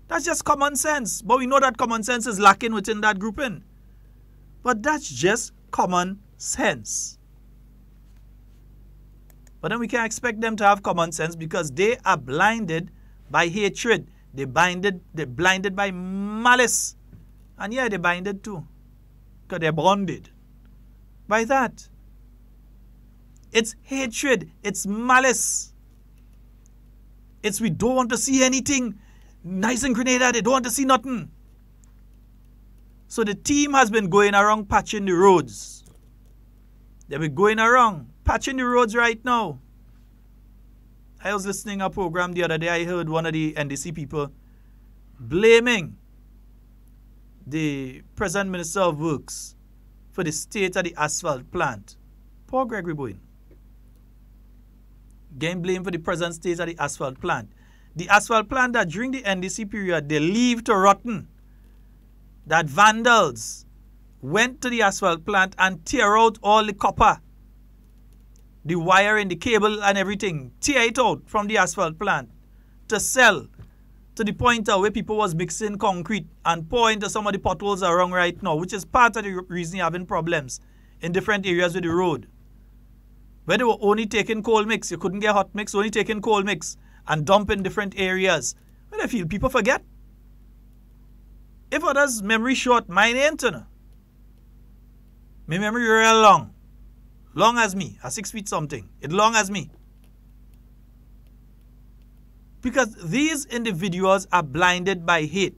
[SPEAKER 2] That's just common sense. But we know that common sense is lacking within that grouping. But that's just common sense. But then we can't expect them to have common sense because they are blinded by hatred. They're blinded by malice. And yeah, they're blinded too. Because they're bonded by that. It's hatred. It's malice. It's we don't want to see anything nice in Grenada. They don't want to see nothing. So the team has been going around patching the roads. They be going around, patching the roads right now. I was listening to a program the other day. I heard one of the NDC people blaming the present Minister of Works for the state of the asphalt plant. Poor Gregory Bowen. Getting blamed for the present state of the asphalt plant. The asphalt plant that during the NDC period, they leave to rotten. That vandals went to the asphalt plant and tear out all the copper, the wire and the cable and everything, tear it out from the asphalt plant to sell to the point where people was mixing concrete and pour into some of the potholes around right now, which is part of the reason you're having problems in different areas with the road. Where they were only taking cold mix, you couldn't get hot mix, only taking cold mix and dump in different areas. But I feel people forget. If others' memory short, mine ain't. My memory real long. Long as me. 6 feet something. It long as me. Because these individuals are blinded by hate.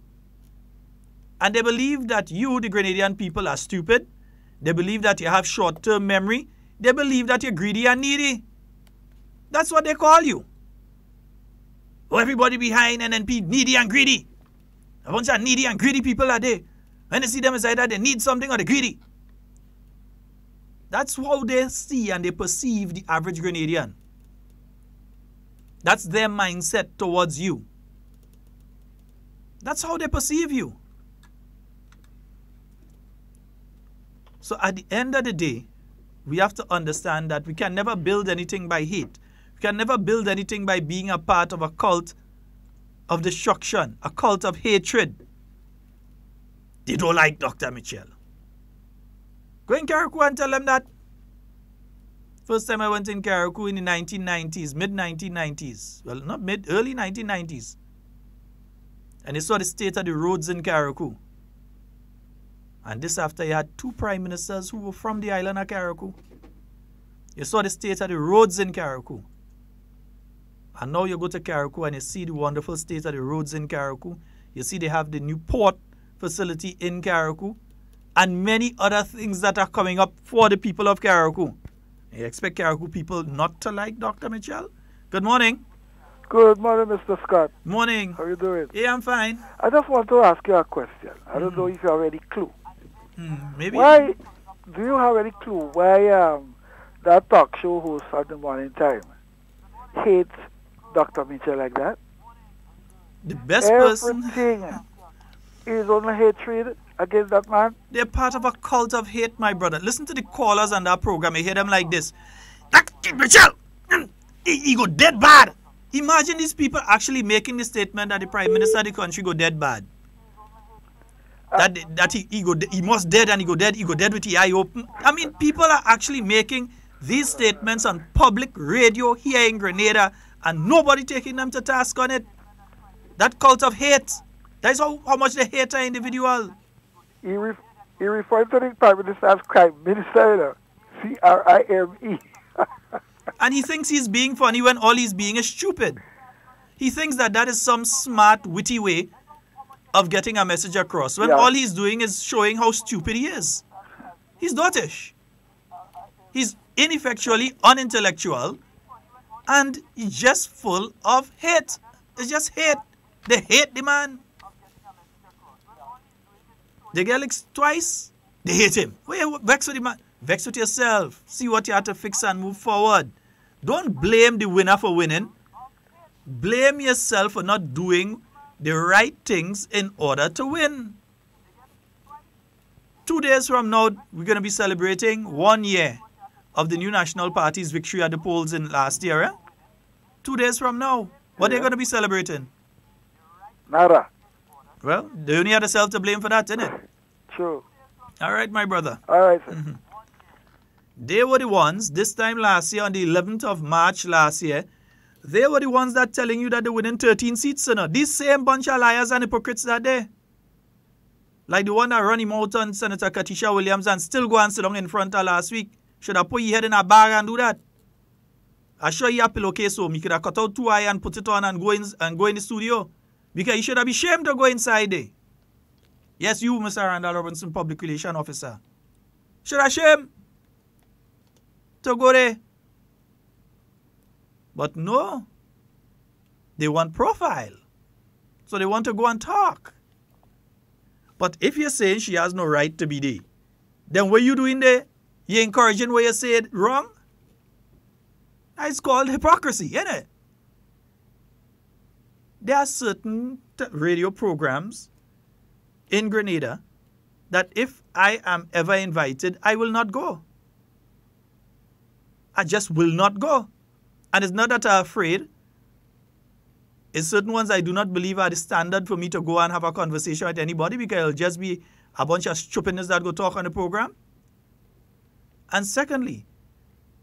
[SPEAKER 2] And they believe that you, the Grenadian people, are stupid. They believe that you have short-term memory. They believe that you're greedy and needy. That's what they call you. Oh, everybody behind NNP, needy and greedy. A bunch of needy and greedy people are there. When they see them, it's either they need something or they're greedy. That's how they see and they perceive the average Grenadian. That's their mindset towards you. That's how they perceive you. So at the end of the day, we have to understand that we can never build anything by hate. We can never build anything by being a part of a cult of destruction, a cult of hatred. They don't like Dr. Mitchell. Go in Carriacou and tell them that. First time I went in Carriacou in the 1990s, mid-1990s. Well, not mid, early 1990s. And they saw the state of the roads in Carriacou. And this after you had 2 prime ministers who were from the island of Carriacou. You saw the state of the roads in Carriacou. And now you go to Carriacou and you see the wonderful state of the roads in Carriacou. You see they have the new port facility in Carriacou. And many other things that are coming up for the people of Carriacou. You expect Carriacou people not to like Dr. Mitchell? Good morning.
[SPEAKER 6] Good morning, Mr. Scott.
[SPEAKER 2] Morning.
[SPEAKER 6] How are you doing?
[SPEAKER 2] Yeah, I'm fine.
[SPEAKER 6] I just want to ask you a question. I don't know if you have any clue.
[SPEAKER 2] Maybe.
[SPEAKER 6] Why, do you have any clue why that talk show host at the morning time hates Dr. Mitchell like that?
[SPEAKER 2] The best person.
[SPEAKER 6] Everything is only hatred against that man.
[SPEAKER 2] They're part of a cult of hate, my brother. Listen to the callers on that program. You hear them like this. Dr. Mitchell, he go dead bad. Imagine these people actually making the statement that the Prime Minister of the country go dead bad. That he must dead and he go dead with the eye open. I mean, people are actually making these statements on public radio here in Grenada and nobody taking them to task on it. That cult of hate. That is how much they hate an individual.
[SPEAKER 6] He referred to the Prime Minister as Crime Minister, CRIME.
[SPEAKER 2] And he thinks he's being funny when all he's being is stupid. He thinks that is some smart, witty way of getting a message across when all he's doing is showing how stupid he is. He's dotish. He's ineffectually unintellectual and he's just full of hate. It's just hate. They hate the man. They get licked twice, they hate him. Wait, vex with the man. Vex with yourself. See what you have to fix and move forward. Don't blame the winner for winning. Blame yourself for not doing the right things in order to win. 2 days from now, we're going to be celebrating 1 year of the new National Party's victory at the polls in last year. Eh? 2 days from now, what are they going to be celebrating?
[SPEAKER 6] Nada.
[SPEAKER 2] Well, they only have themselves to blame for that, innit?
[SPEAKER 6] True.
[SPEAKER 2] All right, my brother.
[SPEAKER 6] All right, sir.
[SPEAKER 2] They were the ones, this time last year, on the 11th of March last year, they were the ones that telling you that they're winning 13 seats, you know. These same bunch of liars and hypocrites that there. Like the one that run him out on Senator Katisha Williams and still go and sit down in front of last week. Should have put your head in a bag and do that. I show you a pillowcase so me could have cut out 2 eye and put it on and go in the studio. Because you should have been ashamed to go inside there. Yes, you, Mr. Randall Robinson, Public Relations Officer. Should have shame. to go there. But no, they want profile. So they want to go and talk. But if you're saying she has no right to be there, then what you doing there? You encouraging what you said wrong? It's called hypocrisy, isn't it? There are certain radio programs in Grenada that if I am ever invited, I will not go. I just will not go. And it's not that I'm afraid. It's certain ones I do not believe are the standard for me to go and have a conversation with anybody, because it'll just be a bunch of stupidness that go talk on the program. And secondly,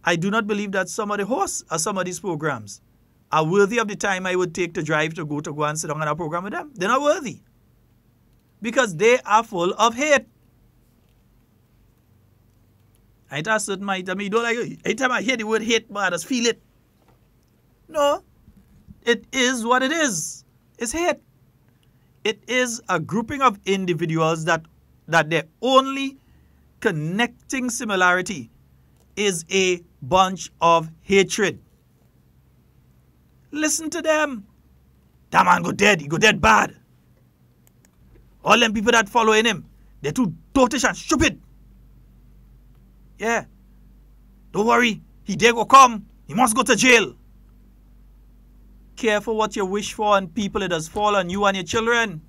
[SPEAKER 2] I do not believe that some of the hosts of some of these programs are worthy of the time I would take to drive to go and sit down on a program with them. They're not worthy. Because they are full of hate. I tell certain my tell me, you don't like it. Anytime I hear the word hate, but I just feel it. No. It is what it is. It's hate. It is a grouping of individuals that their only connecting similarity is a bunch of hatred. Listen to them. That man go dead. He go dead bad. All them people that following him, they're too dotish and stupid. Yeah. Don't worry. He dare go come. He must go to jail. Careful what you wish for on people. It does fall on you and your children.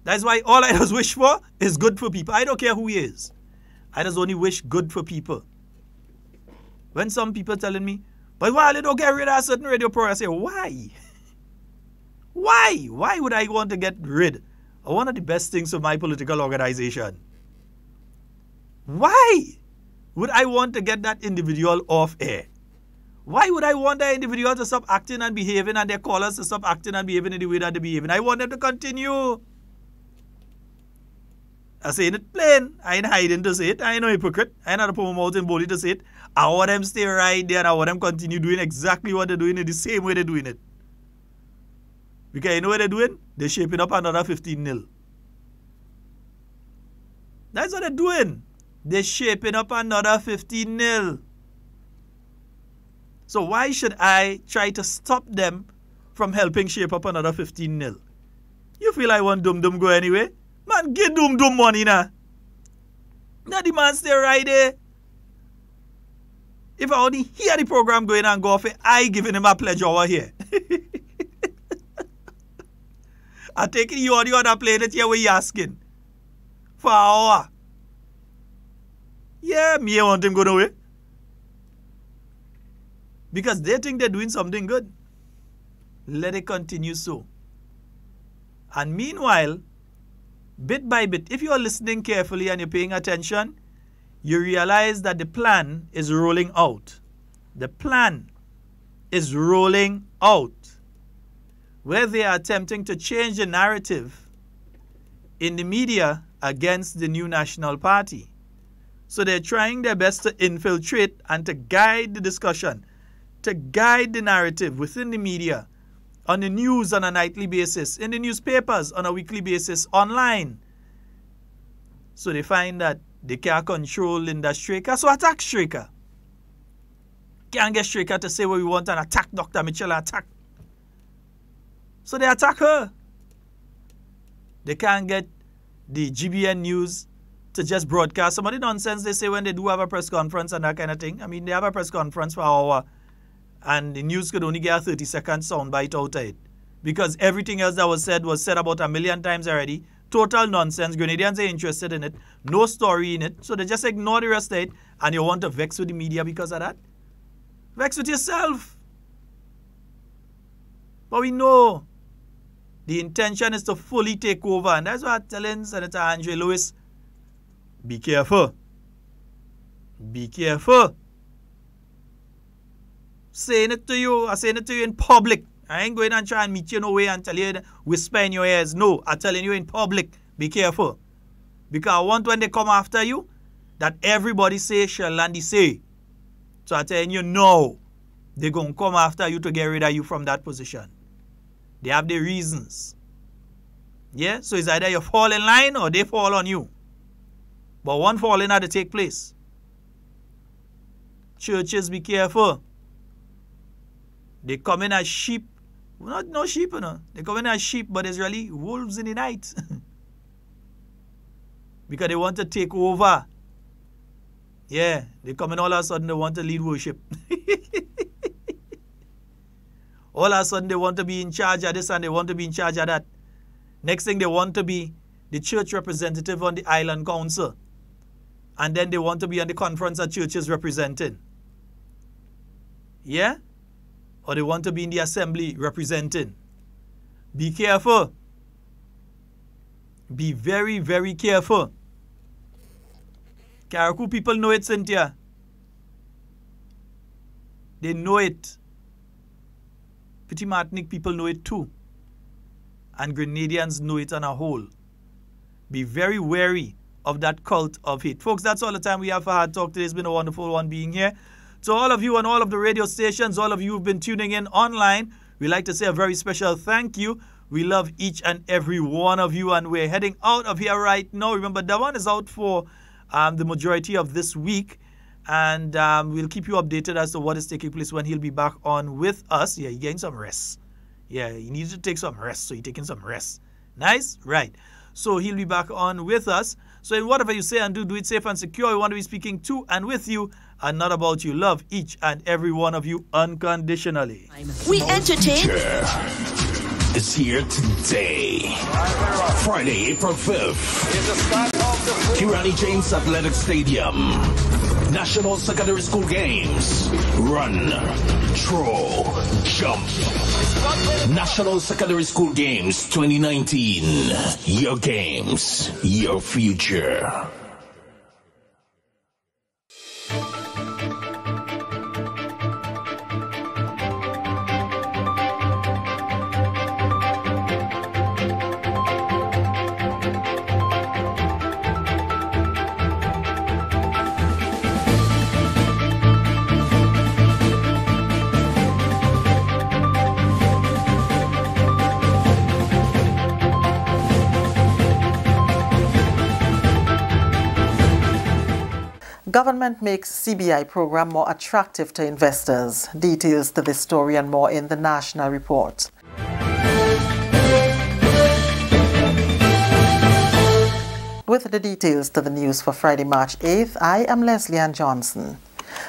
[SPEAKER 2] That's why all I just wish for is good for people. I don't care who he is. I just only wish good for people. When some people telling me, but why they don't get rid of a certain radio program, I say, why? Why? Why would I want to get rid of one of the best things of my political organization? Why would I want to get that individual off air? Why would I want that individual to stop acting and behaving and their callers to stop acting and behaving in the way that they're behaving? I want them to continue. I say it plain. I ain't hiding to say it. I ain't no hypocrite. I ain't not put my mouth in body to say it. I want them stay right there and I want them continue doing exactly what they're doing in the same way they're doing it. Because you know what they're doing? They're shaping up another 15-0. That's what they're doing. They're shaping up another 15-0. So why should I try to stop them from helping shape up another 15-0? You feel I want Dum Dum go anyway? Man, get Dum Dum money now. Now the man stay right there. If I only hear the program going and go off, I giving him a pledge over here. I take the audio and I play it here where you asking. For an hour. Yeah, me I want him go away. Because they think they're doing something good. Let it continue so. And meanwhile, bit by bit, if you are listening carefully and you're paying attention, you realize that the plan is rolling out. The plan is rolling out. Where they are attempting to change the narrative in the media against the new National Party. So they're trying their best to infiltrate and to guide the discussion, to guide the narrative within the media, on the news on a nightly basis, in the newspapers on a weekly basis, online. So they find that they can't control Linda Straker, so attack Straker. Can't get Straker to say what we want and attack Dr. Mitchell, attack. So they attack her. They can't get the GBN News to just broadcast some of the nonsense they say when they do have a press conference and that kind of thing. I mean, they have a press conference for an hour and the news could only get a 30-second soundbite out of it. Because everything else that was said about 1 million times already. Total nonsense. Grenadians are interested in it. No story in it. So they just ignore the rest of it. And you want to vex with the media because of that? Vex with yourself. But we know the intention is to fully take over. And that's why I'm telling Senator Andre Lewis, be careful. Be careful. Saying it to you, I'm saying it to you in public. I ain't going and try and meet you no way and tell you, whisper in your ears. No, I'm telling you in public, be careful. Because I want when they come after you, that everybody say, Sheldon say. So I'm telling you, no. They're going to come after you to get rid of you from that position. They have their reasons. Yeah? So it's either you fall in line or they fall on you. But one falling had to take place. Churches, be careful. They come in as sheep. Not no sheep, you know. They come in as sheep, but it's really wolves in the night. Because they want to take over. Yeah, they come in all of a sudden, they want to lead worship. All of a sudden, they want to be in charge of this and they want to be in charge of that. Next thing, they want to be the church representative on the island council. And then they want to be on the conference that churches representing. Yeah? Or they want to be in the assembly representing. Be careful. Be very, very careful. Carriacou people know it, Cynthia. They know it. Petit Martinique people know it too. And Grenadians know it on a whole. Be very wary of that cult of hate. Folks, that's all the time we have for Hard Talk today. It's been a wonderful one being here. To all of you on all of the radio stations, all of you who've been tuning in online, we'd like to say a very special thank you. We love each and every one of you, and we're heading out of here right now. Remember, Dawan is out for the majority of this week, and we'll keep you updated as to what is taking place when he'll be back on with us. Yeah, he's getting some rest. Yeah, he needs to take some rest, so he's taking some rest. Nice? Right. So he'll be back on with us. So in whatever you say and do it safe and secure. We want to be speaking to and with you and not about you. Love each and every one of you unconditionally.
[SPEAKER 7] We entertain.
[SPEAKER 8] Is here today. Friday, April 5th. Kirani James Athletic Stadium. National Secondary School Games. Run, throw, jump. National Secondary School Games 2019. Your games, your future.
[SPEAKER 9] Government makes CBI program more attractive to investors. Details to this story and more in the National Report. With the details to the news for Friday, March 8th, I am Leslie Ann Johnson.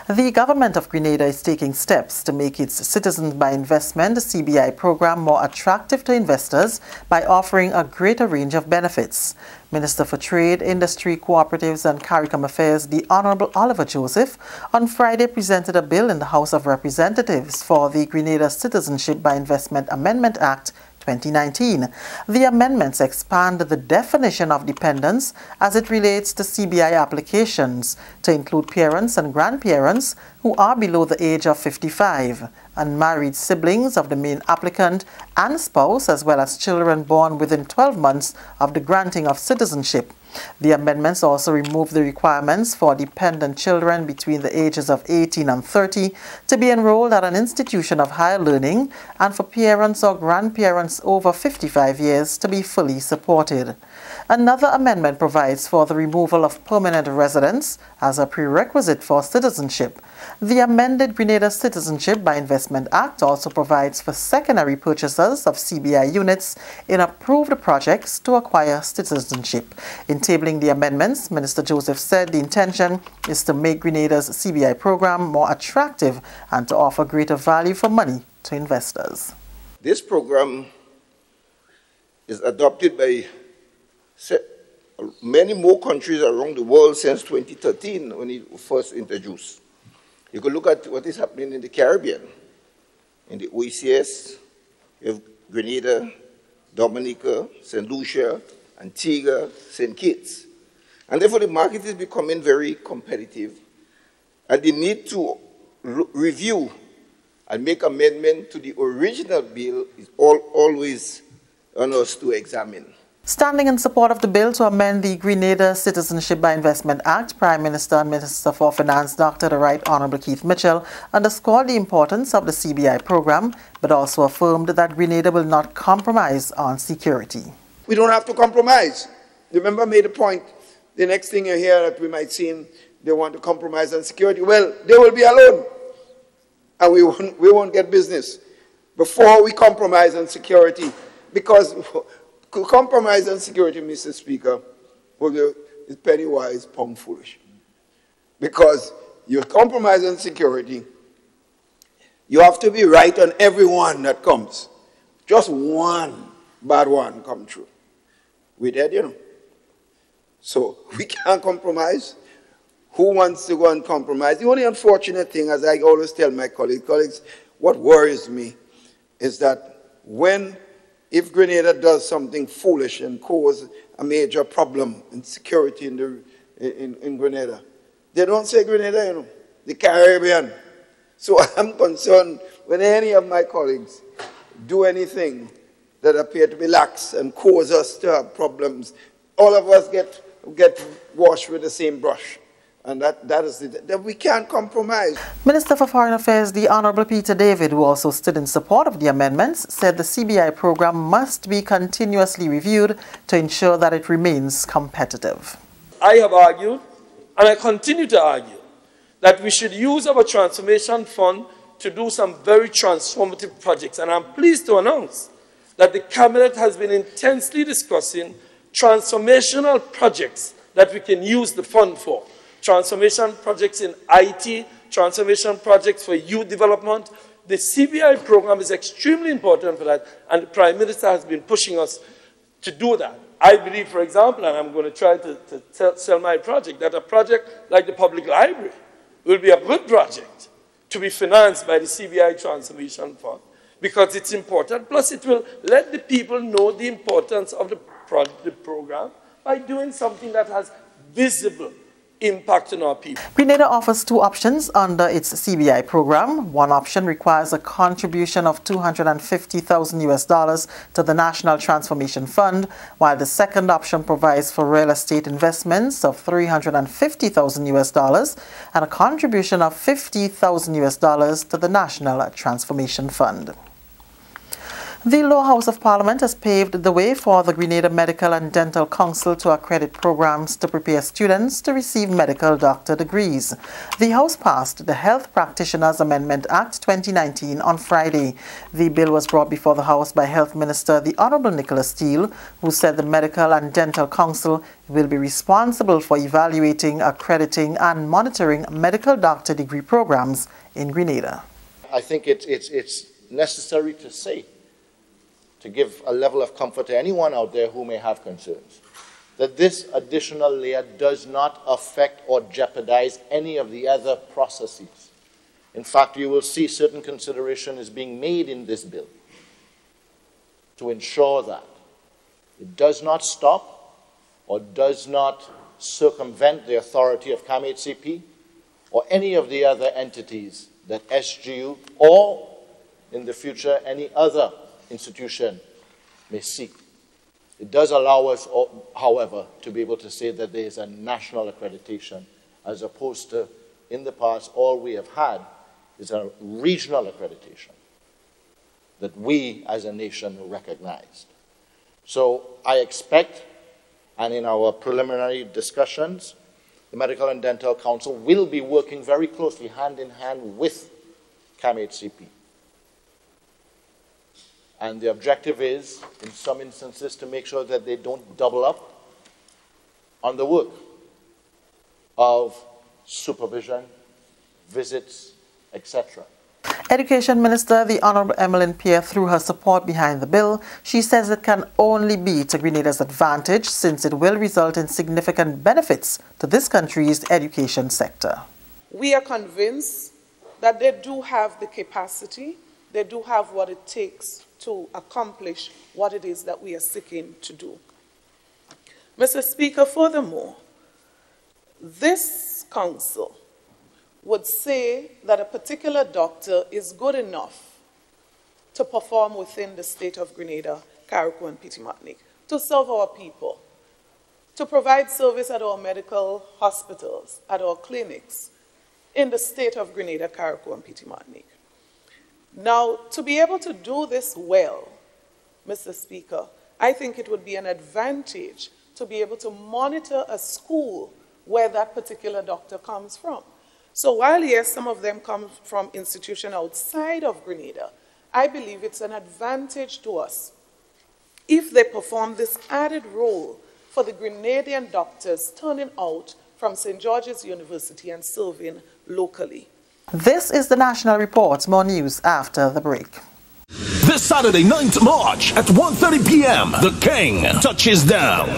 [SPEAKER 9] The government of Grenada is taking steps to make its Citizens by Investment CBI program more attractive to investors by offering a greater range of benefits. Minister for Trade, Industry, Cooperatives and CARICOM Affairs, the Honorable Oliver Joseph, on Friday presented a bill in the House of Representatives for the Grenada Citizenship by Investment Amendment Act 2019. The amendments expand the definition of dependents as it relates to CBI applications to include parents and grandparents who are below the age of 55, unmarried siblings of the main applicant and spouse, as well as children born within 12 months of the granting of citizenship. The amendments also remove the requirements for dependent children between the ages of 18 and 30 to be enrolled at an institution of higher learning and for parents or grandparents over 55 years to be fully supported. Another amendment provides for the removal of permanent residence as a prerequisite for citizenship. The amended Grenada Citizenship by Investment Act also provides for secondary purchasers of CBI units in approved projects to acquire citizenship. In tabling the amendments, Minister Joseph said the intention is to make Grenada's CBI program more attractive and to offer greater value for money to investors.
[SPEAKER 10] This program is adopted by many more countries around the world since 2013 when it was first introduced. You could look at what is happening in the Caribbean. In the OECS, you have Grenada, Dominica, St. Lucia, Antigua, St. Kitts. And therefore the market is becoming very competitive. And the need to review and make amendment to the original bill is always on us to examine.
[SPEAKER 9] Standing in support of the bill to amend the Grenada Citizenship by Investment Act, Prime Minister and Minister for Finance, Dr. the Right Honourable Keith Mitchell, underscored the importance of the CBI program, but also affirmed that Grenada will not compromise on security.
[SPEAKER 11] We don't have to compromise. Remember, I made a point. The next thing you hear that we might see
[SPEAKER 7] they want to compromise on security. Well, they will be alone, and we won't get business before we compromise on security. Because compromise on security, Mr. Speaker, is penny wise, pound foolish. Because you compromise on security, you have to be right on everyone that comes. Just one bad one come true. We're dead, you know. So we can't compromise. Who wants to go and compromise? The only unfortunate thing, as I always tell my colleagues, what worries me is that if Grenada does something foolish and cause a major problem in security in Grenada, they don't say Grenada, you know, the Caribbean. So I'm concerned when any of my colleagues do anything that appear to be lax and cause us to have problems, all of us get washed with the same brush. And that is that we can't compromise.
[SPEAKER 9] Minister for Foreign Affairs, the Honorable Peter David, who also stood in support of the amendments, said the CBI program must be continuously reviewed to ensure that it remains competitive.
[SPEAKER 11] I have argued, and I continue to argue, that we should use our transformation fund to do some very transformative projects. And I'm pleased to announce that the Cabinet has been intensely discussing transformational projects that we can use the fund for. Transformation projects in IT, transformation projects for youth development. The CBI program is extremely important for that, and the Prime Minister has been pushing us to do that. I believe, for example, and I'm going to try to sell my project, that a project like the public library will be a good project to be financed by the CBI Transformation Fund, because it's important. Plus, it will let the people know the importance of the program by doing something that has visible impact on our people.
[SPEAKER 9] Grenada offers two options under its CBI program. One option requires a contribution of $250,000 to the National Transformation Fund, while the second option provides for real estate investments of $350,000 and a contribution of $50,000 to the National Transformation Fund. The Lower House of Parliament has paved the way for the Grenada Medical and Dental Council to accredit programs to prepare students to receive medical doctor degrees. The House passed the Health Practitioners Amendment Act 2019 on Friday. The bill was brought before the House by Health Minister the Honourable Nicholas Steele, who said the Medical and Dental Council will be responsible for evaluating, accrediting and monitoring medical doctor degree programs in Grenada.
[SPEAKER 12] I think it's necessary to say, to give a level of comfort to anyone out there who may have concerns, that this additional layer does not affect or jeopardize any of the other processes. In fact, you will see certain consideration is being made in this bill to ensure that it does not stop or does not circumvent the authority of CAMHCP or any of the other entities that SGU or, in the future, any other institution may seek. It does allow us, however, to be able to say that there is a national accreditation, as opposed to, in the past, all we have had is a regional accreditation that we as a nation recognized. So I expect, and in our preliminary discussions, the Medical and Dental Council will be working very closely, hand in hand with CAMHCP. And the objective is, in some instances, to make sure that they don't double up on the work of supervision, visits, etc.
[SPEAKER 9] Education Minister, the Honourable Emmeline Pierre, threw her support behind the bill. She says it can only be to Grenada's advantage, since it will result in significant benefits to this country's education sector.
[SPEAKER 13] We are convinced that they do have the capacity, they do have what it takes to accomplish what it is that we are seeking to do. Mr. Speaker, furthermore, this council would say that a particular doctor is good enough to perform within the state of Grenada, Carriacou and Petite Martinique, to serve our people, to provide service at our medical hospitals, at our clinics, in the state of Grenada, Carriacou and Petite Martinique. Now, to be able to do this well, Mr. Speaker, I think it would be an advantage to be able to monitor a school where that particular doctor comes from. So while, yes, some of them come from institutions outside of Grenada, I believe it's an advantage to us if they perform this added role for the Grenadian doctors turning out from St. George's University and serving locally.
[SPEAKER 9] This is the National Report. More news after the break.
[SPEAKER 8] This Saturday, 9th March at 1:30 p.m., the King touches down.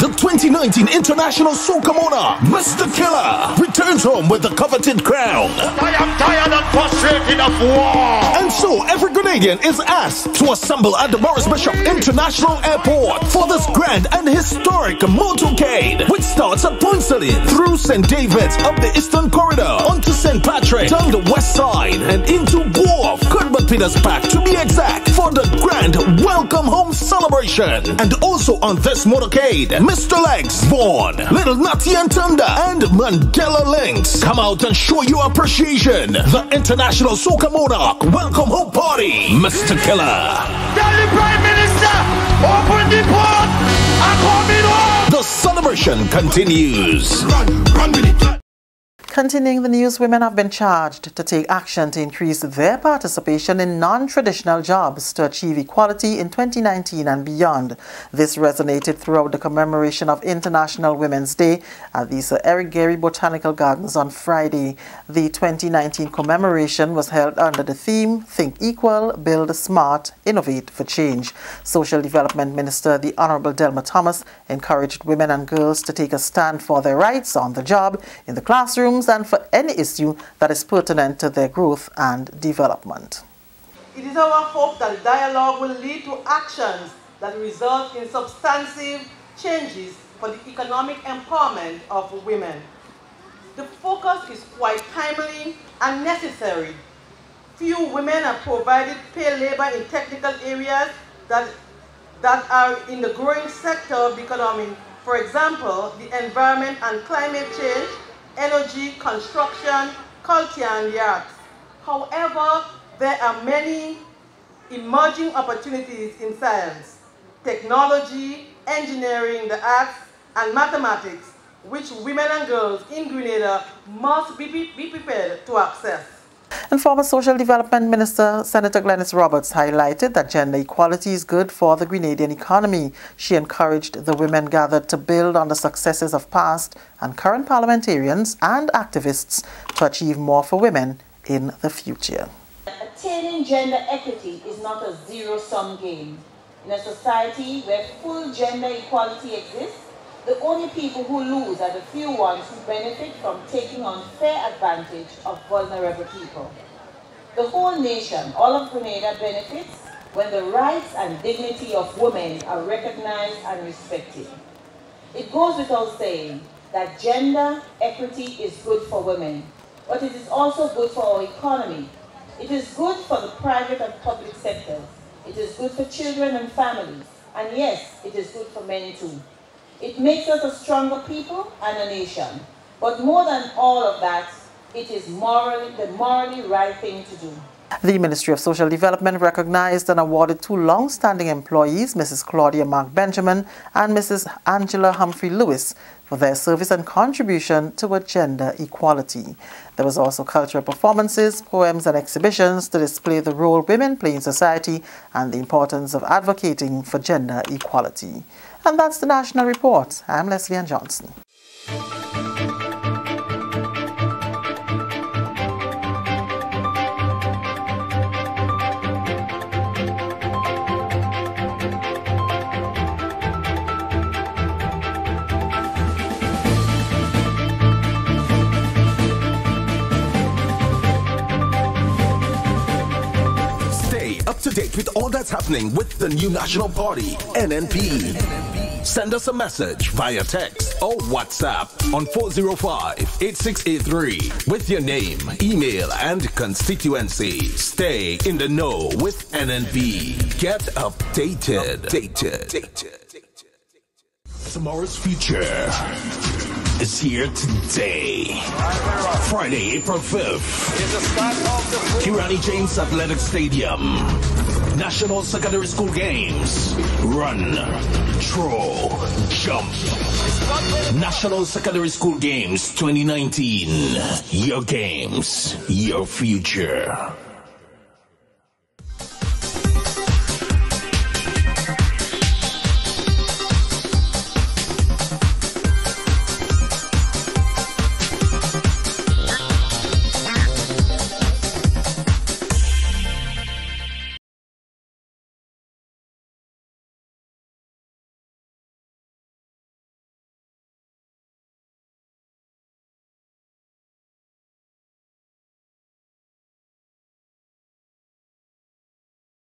[SPEAKER 8] The 2019 International Soca Monarch, Mr. Killer, returns home with the coveted crown.
[SPEAKER 14] I am tired and frustrated of war.
[SPEAKER 8] And so every Grenadian is asked to assemble at the Morris Bishop International Airport for this grand and historic motorcade, which starts at Point Saline through St. David's up the Eastern Corridor onto St. Patrick, down the west side and into Wharf, Cuthbert Peters Park to be exact, for the grand welcome home celebration. And also on this motorcade, Mr. Legs, Vaughn, Little Natty and Thunder, and Mandela Links come out and show your appreciation. The International Soca Monarch Welcome Home Party, Mr. Killer.
[SPEAKER 14] Tell the Prime Minister, open the port and come in home.
[SPEAKER 8] The celebration continues.
[SPEAKER 14] Run with it.
[SPEAKER 9] Continuing the news, women have been charged to take action to increase their participation in non-traditional jobs to achieve equality in 2019 and beyond. This resonated throughout the commemoration of International Women's Day at the Sir Eric Gairy Botanical Gardens on Friday. The 2019 commemoration was held under the theme, Think Equal, Build Smart, Innovate for Change. Social Development Minister, the Honorable Delma Thomas, encouraged women and girls to take a stand for their rights on the job, in the classroom, and for any issue that is pertinent to their growth and development.
[SPEAKER 15] It is our hope that dialogue will lead to actions that result in substantive changes for the economic empowerment of women. The focus is quite timely and necessary. Few women are provided paid labor in technical areas that are in the growing sector of the economy. For example, the environment and climate change, energy, construction, culture, and the arts. However, there are many emerging opportunities in science, technology, engineering, the arts, and mathematics, which women and girls in Grenada must be prepared to access.
[SPEAKER 9] And former Social Development Minister Senator Glenys Roberts highlighted that gender equality is good for the Grenadian economy. She encouraged the women gathered to build on the successes of past and current parliamentarians and activists to achieve more for women in the future.
[SPEAKER 16] Attaining gender equity is not a zero-sum game. In a society where full gender equality exists, the only people who lose are the few ones who benefit from taking unfair advantage of vulnerable people. The whole nation, all of Grenada, benefits when the rights and dignity of women are recognized and respected. It goes without saying that gender equity is good for women, but it is also good for our economy. It is good for the private and public sectors. It is good for children and families. And yes, it is good for men too. It makes us a stronger people and a nation. But more than all of that, it is the morally right thing to do.
[SPEAKER 9] The Ministry of Social Development recognized and awarded two long-standing employees, Mrs. Claudia Mark Benjamin and Mrs. Angela Humphrey Lewis, for their service and contribution toward gender equality. There was also cultural performances, poems and exhibitions to display the role women play in society and the importance of advocating for gender equality. And that's the National Report. I'm Leslie Ann Johnson.
[SPEAKER 8] Up to date with all that's happening with the new national party, NNP. Send us a message via text or WhatsApp on 405-8683 with your name, email, and constituency. Stay in the know with NNP. Get updated. Tomorrow's future is here today. Friday, April 5th. Kirani James Athletic Stadium. National Secondary School Games. Run, throw, jump. National Secondary School Games 2019. Your games, your future.